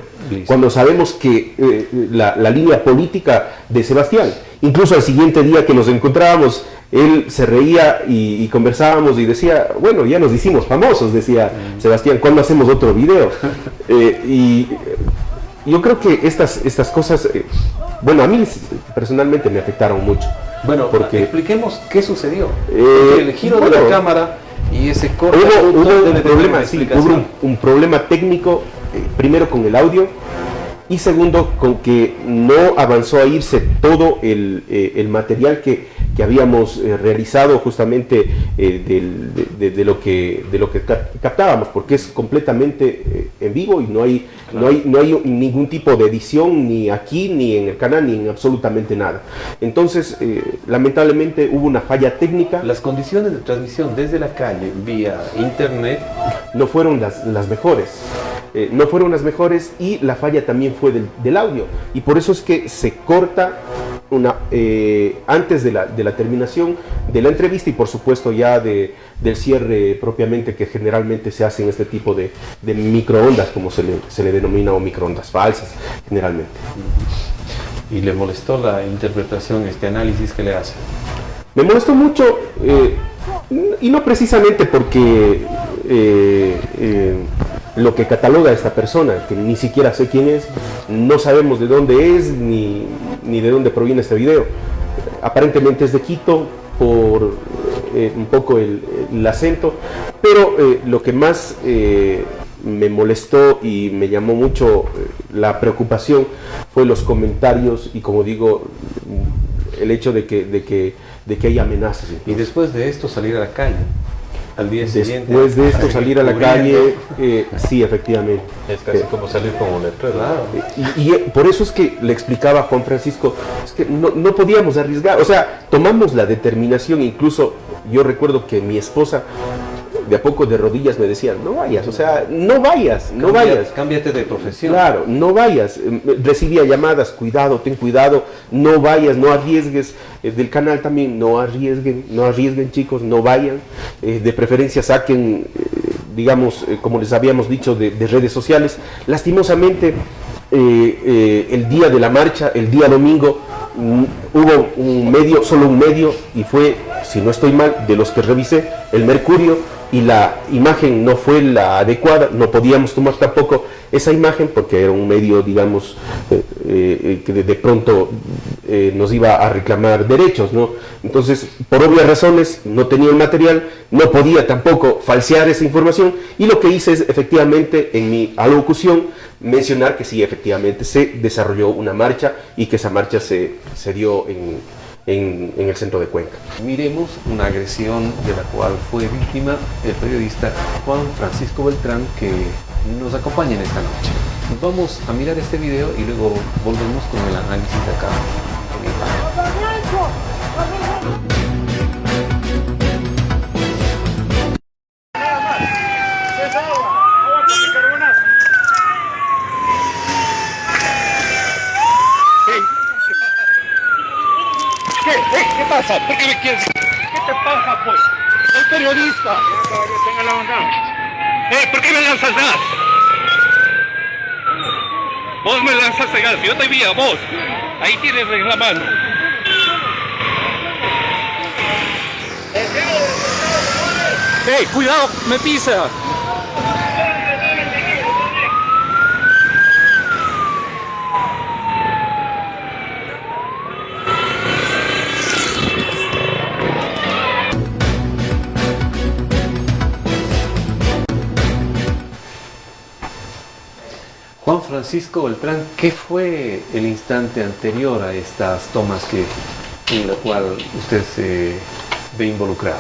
cuando sabemos que la línea política de Sebastián, incluso al siguiente día que nos encontrábamos, él se reía y conversábamos y decía, bueno, ya nos hicimos famosos, decía Sebastián, ¿cuándo hacemos otro video? Y yo creo que estas cosas, bueno, a mí personalmente me afectaron mucho. Bueno, porque expliquemos qué sucedió. El giro de la cámara y ese corte. Hubo un problema técnico, primero con el audio, y segundo con que no avanzó a irse todo el material que que habíamos realizado justamente de lo que captábamos, porque es completamente en vivo y no hay ningún tipo de edición ni aquí, ni en el canal, ni en absolutamente nada. Entonces, lamentablemente hubo una falla técnica. Las condiciones de transmisión desde la calle vía internet no fueron las mejores. No fueron las mejores, y la falla también fue del audio, y por eso es que se corta antes de la terminación de la entrevista, y por supuesto ya del cierre propiamente, que generalmente se hace en este tipo de microondas, como se le denomina, o microondas falsas generalmente. ¿Y le molestó la interpretación, este análisis que le hace? Me molestó mucho, y no precisamente porque lo que cataloga a esta persona, que ni siquiera sé quién es, no sabemos de dónde es ni de dónde proviene este video. Aparentemente es de Quito, por un poco el acento, pero lo que más me molestó y me llamó mucho la preocupación fue los comentarios, y como digo, el hecho de que hay amenazas. Y después de esto salir a la calle, al día siguiente. Después de esto salir a la calle, sí, efectivamente. Es casi como salir como letrero. Y por eso es que le explicaba a Juan Francisco, es que no podíamos arriesgar, o sea, tomamos la determinación. Incluso yo recuerdo que mi esposa, de a poco de rodillas, me decía, no vayas, o sea, no vayas. Cámbiate de profesión. Claro, no vayas. Recibía llamadas, cuidado, ten cuidado, no vayas, no arriesgues. Del canal también, no arriesguen chicos, no vayan. De preferencia saquen, digamos, como les habíamos dicho, de redes sociales. Lastimosamente, el día de la marcha, el día domingo, hubo solo un medio, y fue, si no estoy mal, de los que revisé, el Mercurio, y la imagen no fue la adecuada. No podíamos tomar tampoco esa imagen porque era un medio, digamos, que de pronto nos iba a reclamar derechos, ¿no? Entonces, por obvias razones, no tenía el material, no podía tampoco falsear esa información, y lo que hice es, efectivamente, en mi alocución, mencionar que sí, efectivamente, se desarrolló una marcha, y que esa marcha se dio en el centro de Cuenca. Miremos una agresión de la cual fue víctima el periodista Juan Francisco Beltrán, que nos acompaña en esta noche. Vamos a mirar este video y luego volvemos con el análisis de acá en el panel. ¿Qué pasa? ¿Por qué me quieres? ¿Qué te pasa, pues? Soy periodista. Tenga la onda. ¿Por qué me lanzas gas? Vos me lanzaste gas, yo te vi a vos. Ahí tienes en la mano. Cuidado, me pisa. Juan Francisco Beltrán, ¿qué fue el instante anterior a estas tomas en la cual usted se ve involucrado?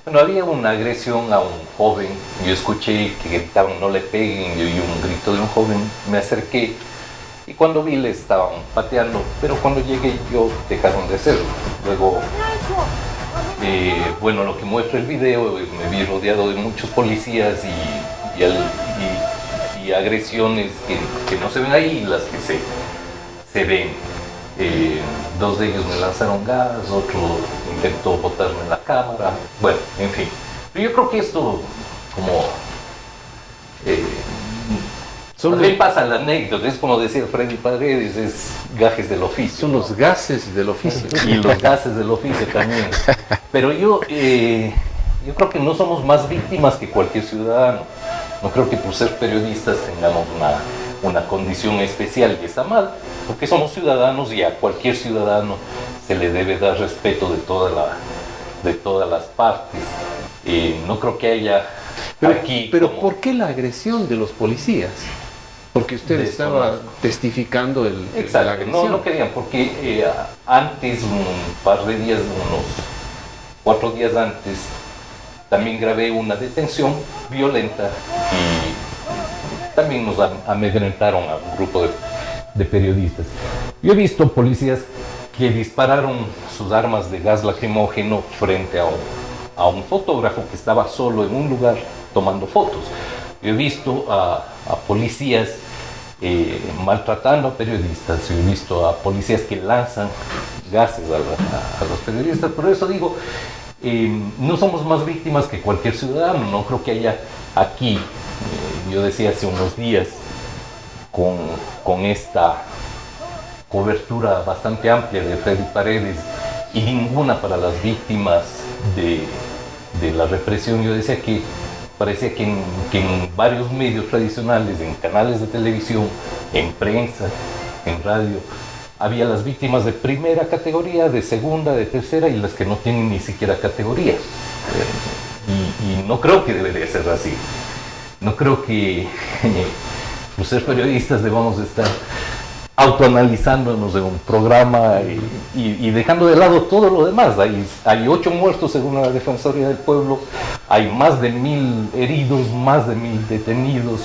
Bueno, había una agresión a un joven. Yo escuché que gritaban no le peguen, yo oí un grito de un joven, me acerqué y cuando vi le estaban pateando, pero cuando llegué yo dejaron de hacerlo. Luego, bueno, lo que muestra el video, me vi rodeado de muchos policías y agresiones que no se ven ahí, las que se ven. Dos de ellos me lanzaron gas, otro intentó botarme en la cámara, bueno, en fin. Pero yo creo que esto, como también pasa la anécdota, es como decía Freddy Paredes, es gajes del oficio. Son los gases del oficio. Y los gases del oficio también. Pero yo creo que no somos más víctimas que cualquier ciudadano. No creo que por ser periodistas tengamos una condición especial, y está mal, porque somos ciudadanos y a cualquier ciudadano se le debe dar respeto de todas las partes. No creo que haya aquí... Pero ¿por qué la agresión de los policías? Porque usted estaba testificando la agresión. No querían, porque antes, un par de días, unos 4 días antes, también grabé una detención violenta y también nos amedrentaron a un grupo de periodistas. Yo he visto policías que dispararon sus armas de gas lacrimógeno frente a un fotógrafo que estaba solo en un lugar tomando fotos. Yo he visto a policías maltratando a periodistas, yo he visto a policías que lanzan gases a los periodistas. Por eso digo, no somos más víctimas que cualquier ciudadano. No creo que haya aquí, yo decía hace unos días, con esta cobertura bastante amplia de Freddy Paredes y ninguna para las víctimas de la represión, yo decía que parecía que en varios medios tradicionales, en canales de televisión, en prensa, en radio, había las víctimas de primera categoría, de segunda, de tercera y las que no tienen ni siquiera categoría. Y no creo que debería ser así. No creo que por ser periodistas debamos estar autoanalizándonos en un programa y dejando de lado todo lo demás. Hay 8 muertos según la Defensoría del Pueblo, hay más de 1000 heridos, más de 1000 detenidos,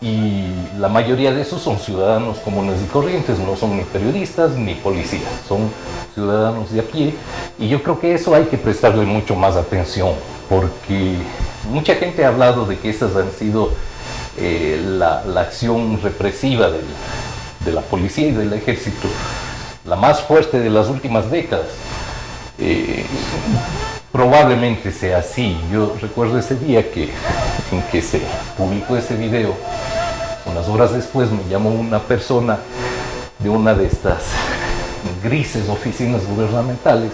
y la mayoría de esos son ciudadanos comunes y corrientes, no son ni periodistas ni policías, son ciudadanos de a pie, y yo creo que eso hay que prestarle mucho más atención, porque mucha gente ha hablado de que estas han sido la acción represiva de la policía y del ejército, la más fuerte de las últimas décadas. Probablemente sea así. Yo recuerdo ese día en que se publicó ese video. Unas horas después me llamó una persona de una de estas grises oficinas gubernamentales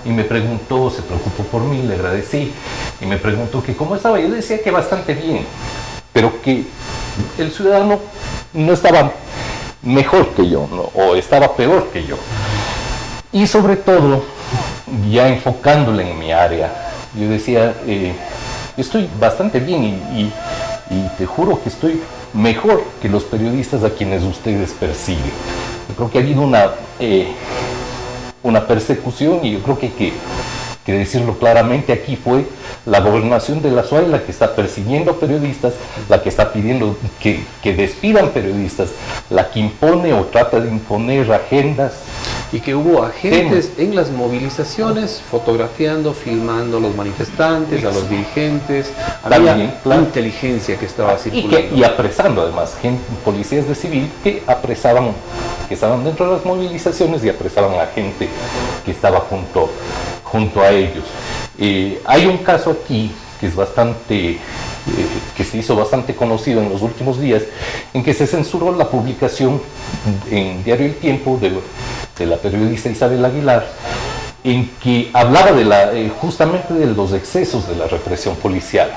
y me preguntó, se preocupó por mí, le agradecí y me preguntó que cómo estaba. Yo decía que bastante bien, pero que el ciudadano no estaba mejor que yo, ¿no? O estaba peor que yo. Y sobre todo, ya enfocándole en mi área, yo decía, estoy bastante bien y te juro que estoy mejor que los periodistas a quienes ustedes persiguen. Yo creo que ha habido una persecución, y yo creo que hay que decirlo claramente, aquí fue la gobernación de la SUAY la que está persiguiendo periodistas, la que está pidiendo que despidan periodistas, la que impone o trata de imponer agendas. Y que hubo agentes en las movilizaciones fotografiando, filmando a los manifestantes, a los dirigentes. Había inteligencia que estaba circulando. Y apresando además, policías de civil que apresaban, que estaban dentro de las movilizaciones y apresaban a gente que estaba junto a ellos. Hay un caso aquí que es que se hizo bastante conocido en los últimos días, en que se censuró la publicación en Diario El Tiempo de la periodista Isabel Aguilar, en que hablaba justamente de los excesos de la represión policial.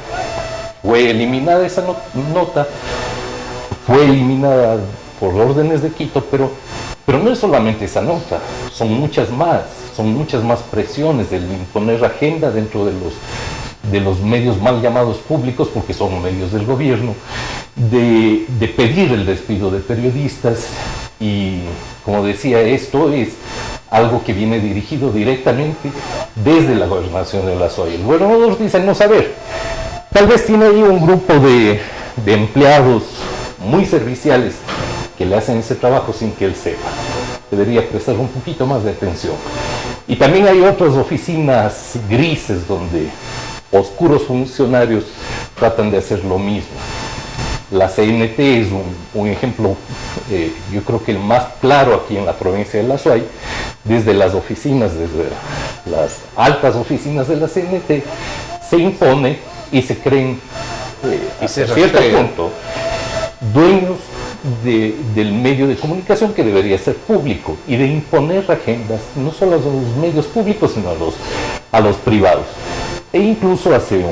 Fue eliminada esa nota, fue eliminada por órdenes de Quito, pero no es solamente esa nota, son muchas más presiones del imponer agenda dentro de los medios mal llamados públicos, porque son medios del gobierno, de pedir el despido de periodistas. Y como decía, esto es algo que viene dirigido directamente desde la gobernación de la SUAY. El gobernador dice, no saber, tal vez tiene ahí un grupo de empleados muy serviciales que le hacen ese trabajo sin que él sepa. Debería prestar un poquito más de atención. Y también hay otras oficinas grises donde oscuros funcionarios tratan de hacer lo mismo. La CNT es un ejemplo, yo creo que el más claro aquí en la provincia de la SUAY, desde las altas oficinas de la CNT, se impone y se creen, a cierto punto, dueños del medio de comunicación que debería ser público, y de imponer agendas no solo a los medios públicos, sino a los privados. E incluso hace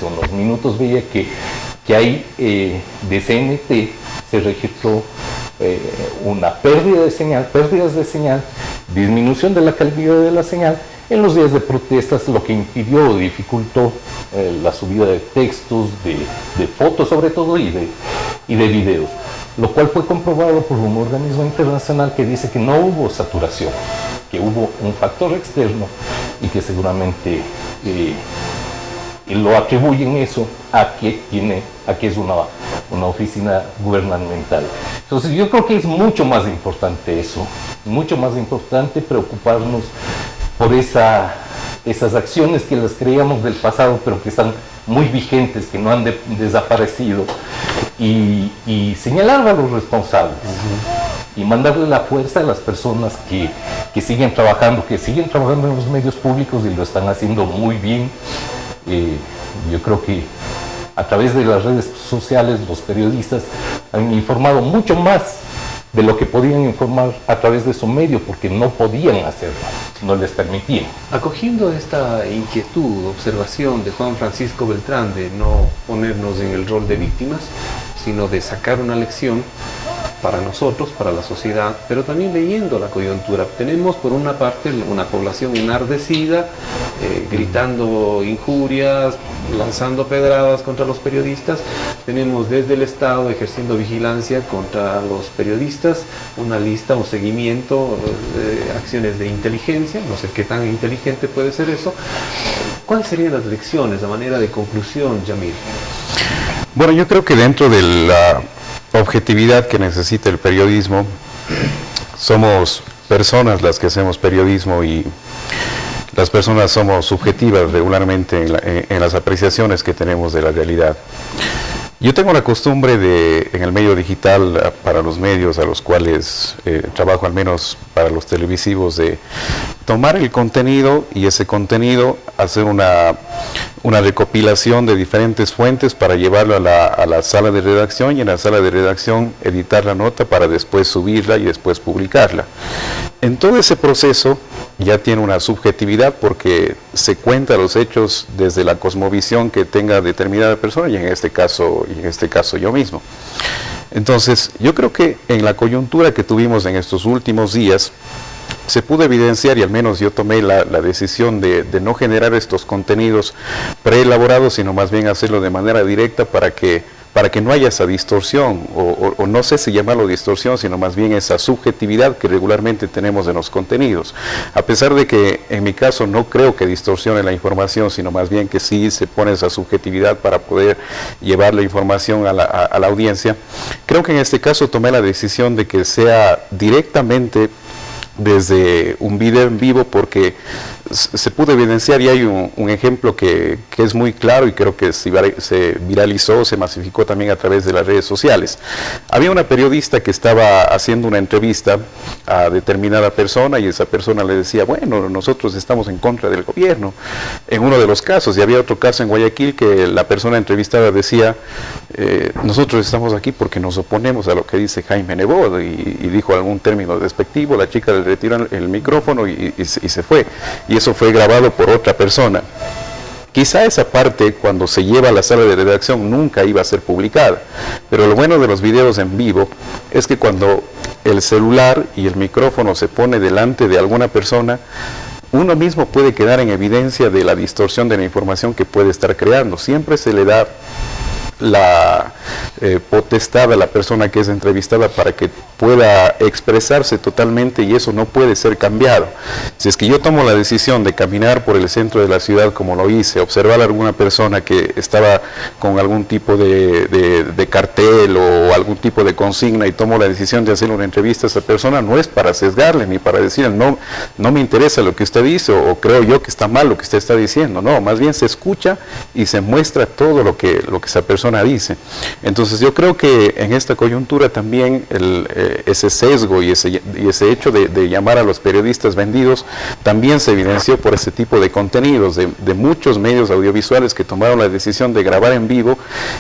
unos minutos veía que hay de CNT se registró pérdidas de señal, disminución de la calidad de la señal en los días de protestas, lo que impidió o dificultó la subida de textos, de fotos sobre todo y de videos, lo cual fue comprobado por un organismo internacional que dice que no hubo saturación, que hubo un factor externo y que seguramente lo atribuyen eso a que es una oficina gubernamental. Entonces yo creo que es mucho más importante eso, mucho más importante preocuparnos por esas acciones que las creíamos del pasado, pero que están muy vigentes, que no han desaparecido, y señalar a los responsables y mandarle la fuerza a las personas que siguen trabajando en los medios públicos y lo están haciendo muy bien. Yo creo que a través de las redes sociales los periodistas han informado mucho más de lo que podían informar a través de su medio, porque no podían hacerlo, no les permitían. Acogiendo esta inquietud, observación de Juan Francisco Beltrán de no ponernos en el rol de víctimas, sino de sacar una lección para nosotros, para la sociedad, pero también leyendo la coyuntura. Tenemos por una parte una población enardecida, gritando injurias, lanzando pedradas contra los periodistas. Tenemos desde el Estado ejerciendo vigilancia contra los periodistas, una lista, un seguimiento de acciones de inteligencia, no sé qué tan inteligente puede ser eso. ¿Cuáles serían las lecciones, la manera de conclusión, Yamil? Bueno, yo creo que dentro de la objetividad que necesita el periodismo, somos personas las que hacemos periodismo y las personas somos subjetivas regularmente en las apreciaciones que tenemos de la realidad. Yo tengo la costumbre en el medio digital, para los medios a los cuales trabajo, al menos para los televisivos, de tomar el contenido y ese contenido hacer una recopilación de diferentes fuentes para llevarlo a la sala de redacción, y en la sala de redacción editar la nota para después subirla y después publicarla. En todo ese proceso ya tiene una subjetividad, porque se cuenta los hechos desde la cosmovisión que tenga determinada persona, y en este caso yo mismo. Entonces, yo creo que en la coyuntura que tuvimos en estos últimos días, se pudo evidenciar, y al menos yo tomé la decisión de no generar estos contenidos preelaborados, sino más bien hacerlo de manera directa para que no haya esa distorsión, o no sé si llamarlo distorsión, sino más bien esa subjetividad que regularmente tenemos en los contenidos. A pesar de que en mi caso no creo que distorsione la información, sino más bien que sí se pone esa subjetividad para poder llevar la información a la audiencia, creo que en este caso tomé la decisión de que sea directamente desde un video en vivo, porque se pudo evidenciar, y hay un ejemplo que es muy claro, y creo que se viralizó, se masificó también a través de las redes sociales. Había una periodista que estaba haciendo una entrevista a determinada persona, y esa persona le decía, bueno, nosotros estamos en contra del gobierno, en uno de los casos, y había otro caso en Guayaquil que la persona entrevistada decía, nosotros estamos aquí porque nos oponemos a lo que dice Jaime Nebot, y dijo algún término despectivo, la chica le retiró el micrófono y se fue, y eso fue grabado por otra persona. Quizá esa parte, cuando se lleva a la sala de redacción, nunca iba a ser publicada, pero lo bueno de los videos en vivo es que cuando el celular y el micrófono se pone delante de alguna persona, uno mismo puede quedar en evidencia de la distorsión de la información que puede estar creando. Siempre se le da la potestad a la persona que es entrevistada para que pueda expresarse totalmente, y eso no puede ser cambiado. Si es que yo tomo la decisión de caminar por el centro de la ciudad como lo hice, observar a alguna persona que estaba con algún tipo de cartel o algún tipo de consigna, y tomo la decisión de hacer una entrevista a esa persona, no es para sesgarle ni para decirle no me interesa lo que usted dice, o creo yo que está mal lo que usted está diciendo. No, más bien se escucha y se muestra todo lo que esa persona dice. Entonces yo creo que en esta coyuntura también ese sesgo y ese hecho de llamar a los periodistas vendidos también se evidenció por ese tipo de contenidos de muchos medios audiovisuales que tomaron la decisión de grabar en vivo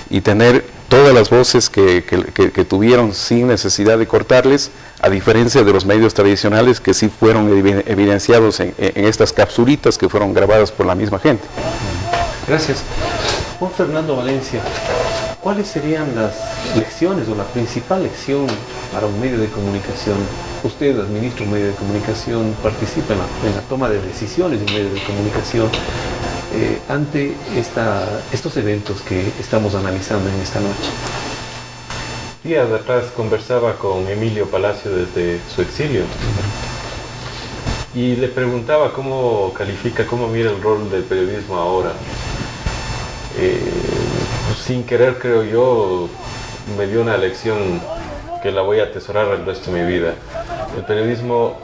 y tener todas las voces que tuvieron sin necesidad de cortarles, a diferencia de los medios tradicionales que sí fueron evidenciados en estas capsulitas que fueron grabadas por la misma gente. Gracias. Juan Fernando Valencia, ¿cuáles serían las lecciones o la principal lección para un medio de comunicación? Usted administra un medio de comunicación, participa en la toma de decisiones de un medio de comunicación ante estos eventos que estamos analizando en esta noche. Días atrás conversaba con Emilio Palacio desde su exilio y le preguntaba cómo califica, cómo mira el rol del periodismo ahora. Sin querer, creo yo, me dio una lección que la voy a atesorar el resto de mi vida. El periodismo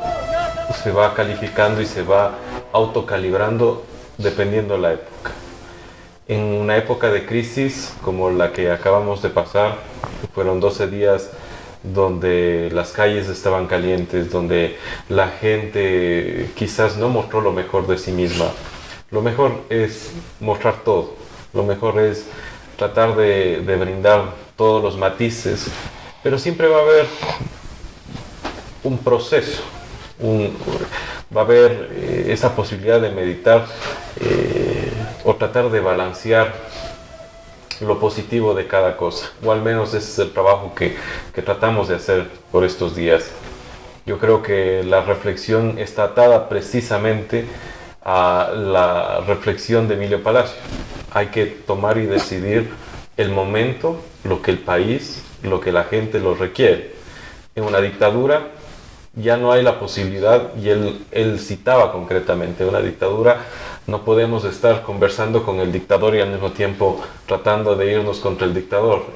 se va calificando y se va autocalibrando dependiendo de la época. En una época de crisis como la que acabamos de pasar, fueron 12 días donde las calles estaban calientes, donde la gente quizás no mostró lo mejor de sí misma. Lo mejor es mostrar todo, lo mejor es tratar de brindar todos los matices, pero siempre va a haber un proceso, va a haber esa posibilidad de meditar o tratar de balancear lo positivo de cada cosa, o al menos ese es el trabajo que tratamos de hacer por estos días. Yo creo que la reflexión está atada precisamente a la reflexión de Emilio Palacio. Hay que tomar y decidir el momento, lo que el país, lo que la gente lo requiere. En una dictadura ya no hay la posibilidad, y él citaba concretamente, una dictadura no podemos estar conversando con el dictador y al mismo tiempo tratando de irnos contra el dictador,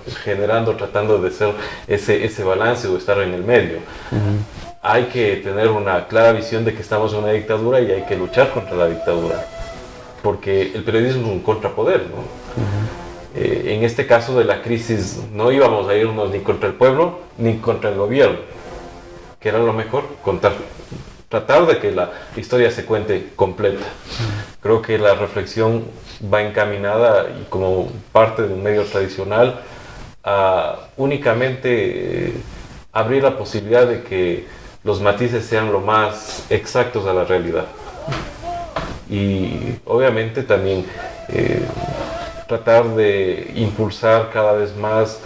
tratando de ser ese balance o estar en el medio. Hay que tener una clara visión de que estamos en una dictadura y hay que luchar contra la dictadura, porque el periodismo es un contrapoder, ¿no? En este caso de la crisis no íbamos a irnos ni contra el pueblo ni contra el gobierno, que era lo mejor, tratar de que la historia se cuente completa. Creo que la reflexión va encaminada, y como parte de un medio tradicional, a únicamente abrir la posibilidad de que los matices sean lo más exactos a la realidad. Y obviamente también tratar de impulsar cada vez más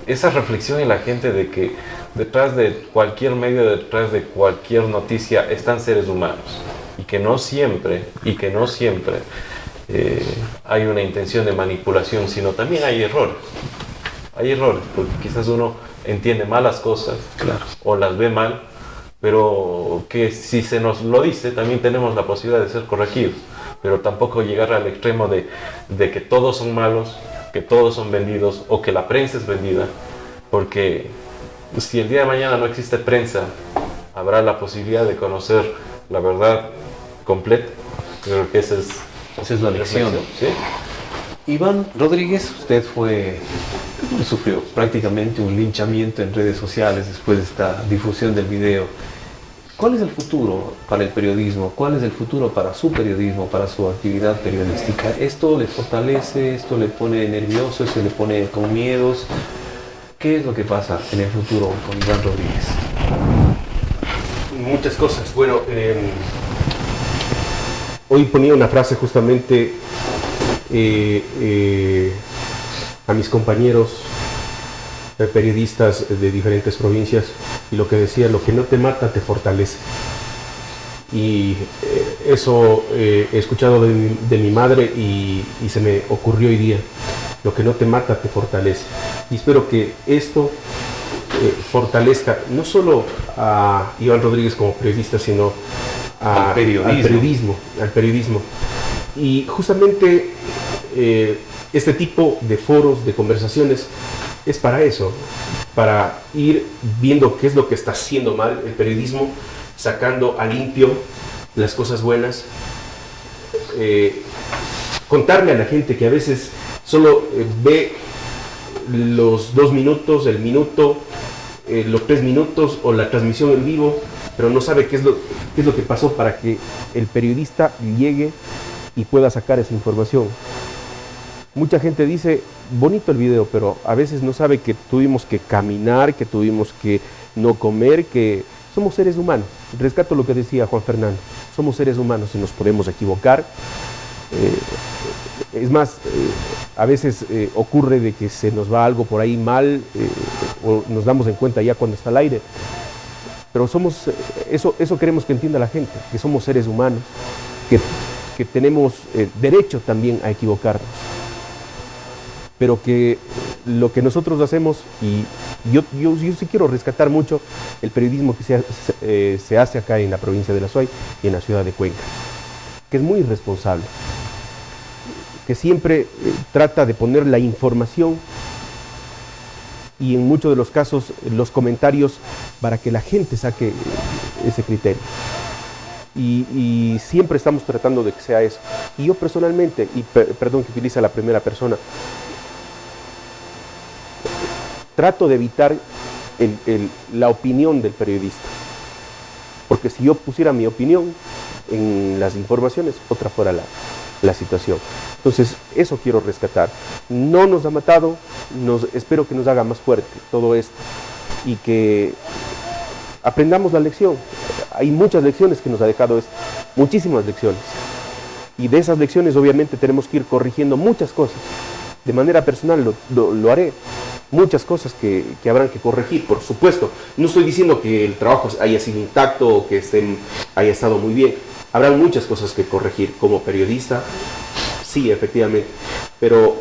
esa reflexión en la gente de que detrás de cualquier medio, detrás de cualquier noticia están seres humanos, y que no siempre hay una intención de manipulación, sino también hay errores, porque quizás uno entiende mal las cosas, claro, o las ve mal, pero que si se nos lo dice también tenemos la posibilidad de ser corregidos, pero tampoco llegar al extremo de que todos son malos, que todos son vendidos, o que la prensa es vendida, porque si el día de mañana no existe prensa, habrá la posibilidad de conocer la verdad completa. Creo que esa es la lección. ¿Sí? Iván Rodríguez, usted sufrió prácticamente un linchamiento en redes sociales después de esta difusión del video. ¿Cuál es el futuro para el periodismo? ¿Cuál es el futuro para su periodismo, para su actividad periodística? ¿Esto le fortalece? ¿Esto le pone nervioso? ¿Se le pone con miedos? ¿Qué es lo que pasa en el futuro con Iván Rodríguez? Muchas cosas. Bueno, hoy ponía una frase justamente a mis compañeros periodistas de diferentes provincias, y lo que decía: lo que no te mata te fortalece. Y eso he escuchado de mi madre y se me ocurrió hoy día: lo que no te mata te fortalece. Y espero que esto fortalezca no solo a Iván Rodríguez como periodista, sino al periodismo. Y justamente este tipo de foros, de conversaciones, es para eso, para ir viendo qué es lo que está haciendo mal el periodismo, sacando a limpio las cosas buenas, contarle a la gente que a veces solo ve los 2 minutos, el minuto, los 3 minutos o la transmisión en vivo, pero no sabe qué es lo que pasó para que el periodista llegue y pueda sacar esa información. Mucha gente dice: bonito el video, pero a veces no sabe que tuvimos que caminar, que tuvimos que no comer, que somos seres humanos. Rescato lo que decía Juan Fernando: somos seres humanos y nos podemos equivocar. Es más, a veces ocurre de que se nos va algo por ahí mal, o nos damos en cuenta ya cuando está al aire. Pero eso queremos que entienda la gente, que somos seres humanos, que tenemos derecho también a equivocarnos. Pero que lo que nosotros hacemos, y yo sí quiero rescatar mucho el periodismo que se hace acá en la provincia de La Suay y en la ciudad de Cuenca, que es muy responsable, que siempre trata de poner la información y en muchos de los casos los comentarios para que la gente saque ese criterio. Y siempre estamos tratando de que sea eso. Y yo personalmente, y perdón que utilice la primera persona, trato de evitar la opinión del periodista. Porque si yo pusiera mi opinión en las informaciones, otra fuera la situación. Entonces, eso quiero rescatar. No nos ha matado, espero que nos haga más fuerte todo esto y que aprendamos la lección. Hay muchas lecciones que nos ha dejado esto, muchísimas lecciones. Y de esas lecciones, obviamente, tenemos que ir corrigiendo muchas cosas. De manera personal lo haré. Muchas cosas que habrán que corregir, por supuesto. No estoy diciendo que el trabajo haya sido intacto o que haya estado muy bien. Habrán muchas cosas que corregir como periodista, sí, efectivamente. Pero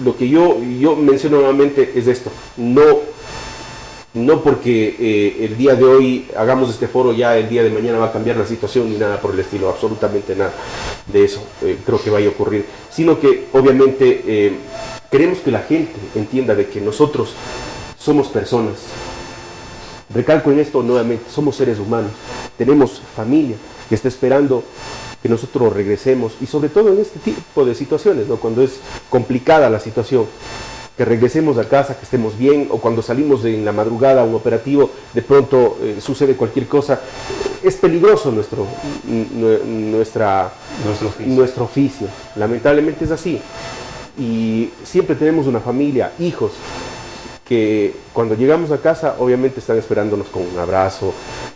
lo que yo menciono nuevamente es esto. No porque el día de hoy hagamos este foro, ya el día de mañana va a cambiar la situación ni nada por el estilo, absolutamente nada de eso creo que vaya a ocurrir, sino que obviamente queremos que la gente entienda de que nosotros somos personas. Recalco en esto nuevamente, somos seres humanos, tenemos familia que está esperando que nosotros regresemos, y sobre todo en este tipo de situaciones, ¿no? Cuando es complicada la situación, que regresemos a casa, que estemos bien, o cuando salimos en la madrugada a un operativo, de pronto sucede cualquier cosa. Es peligroso nuestro oficio, lamentablemente es así. Y siempre tenemos una familia, hijos, que cuando llegamos a casa obviamente están esperándonos con un abrazo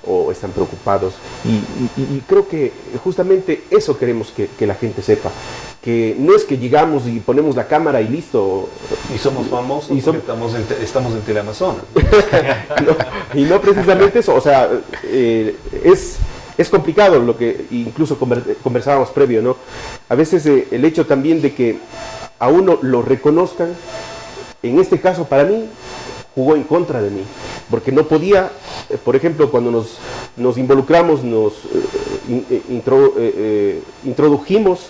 o están preocupados. Y creo que justamente eso queremos que la gente sepa. Que no es que llegamos y ponemos la cámara y listo. Y somos famosos porque estamos en Teleamazonas. No, y no precisamente eso. O sea, es complicado lo que incluso conversábamos previo, ¿no? A veces el hecho también de que a uno lo reconozcan, en este caso para mí, jugó en contra de mí. Porque no podía, por ejemplo, cuando nos involucramos, introdujimos,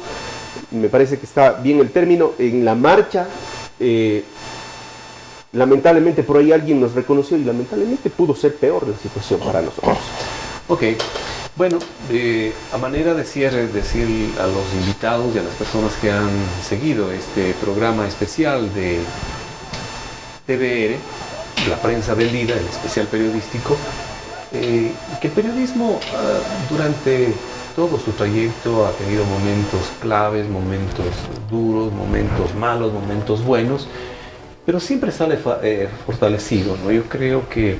me parece que está bien el término, en la marcha, lamentablemente por ahí alguien nos reconoció y lamentablemente pudo ser peor la situación para nosotros. Ok, bueno, a manera de cierre, decir a los invitados y a las personas que han seguido este programa especial de TVR, la prensa vendida, el especial periodístico, que el periodismo durante todo su trayecto ha tenido momentos claves, momentos duros, momentos malos, momentos buenos, pero siempre sale fortalecido, ¿no? Yo creo que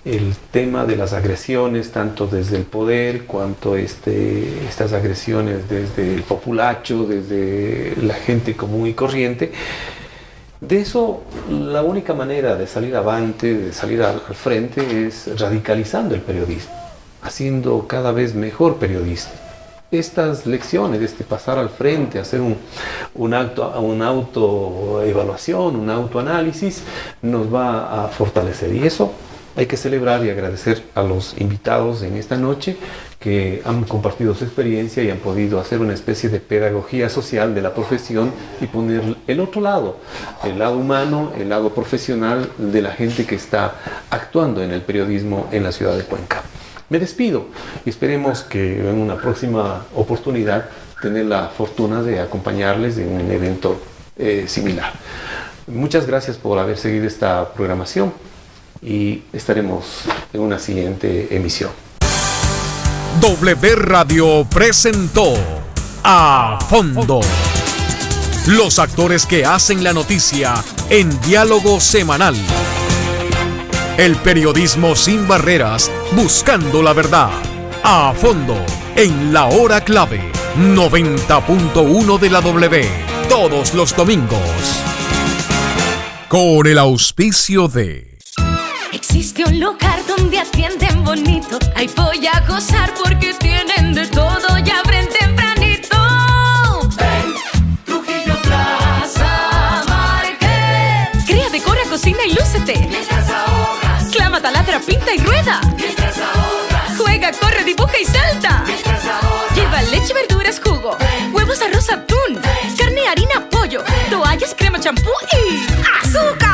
el tema de las agresiones, tanto desde el poder, cuanto estas agresiones desde el populacho, desde la gente común y corriente, de eso la única manera de salir avante, de salir al frente, es radicalizando el periodismo, haciendo cada vez mejor periodista. Estas lecciones, pasar al frente, hacer una autoevaluación, un autoanálisis, nos va a fortalecer. Y eso hay que celebrar y agradecer a los invitados en esta noche que han compartido su experiencia y han podido hacer una especie de pedagogía social de la profesión y poner el otro lado, el lado humano, el lado profesional de la gente que está actuando en el periodismo en la ciudad de Cuenca. Me despido y esperemos que en una próxima oportunidad tener la fortuna de acompañarles en un evento similar. Muchas gracias por haber seguido esta programación y estaremos en una siguiente emisión. W Radio presentó A Fondo. Los actores que hacen la noticia en diálogo semanal. El periodismo sin barreras, buscando la verdad. A fondo, en la hora clave, 90.1 de la W, todos los domingos. Con el auspicio de... Existe un lugar donde atienden bonito. Ahí voy a gozar porque tienen de todo y abren tempranito. Ven, Trujillo Plaza Market. Crea, decora, cocina y lúcete. Mientras ahorras. Clama, taladra, pinta y rueda. Mientras ahorras. Juega, corre, dibuja y salta. Mientras ahorras. Lleva leche, verduras, jugo. Ven. Huevos, arroz, atún. Ven. Carne, harina, pollo. Ven. Toallas, crema, champú y azúcar.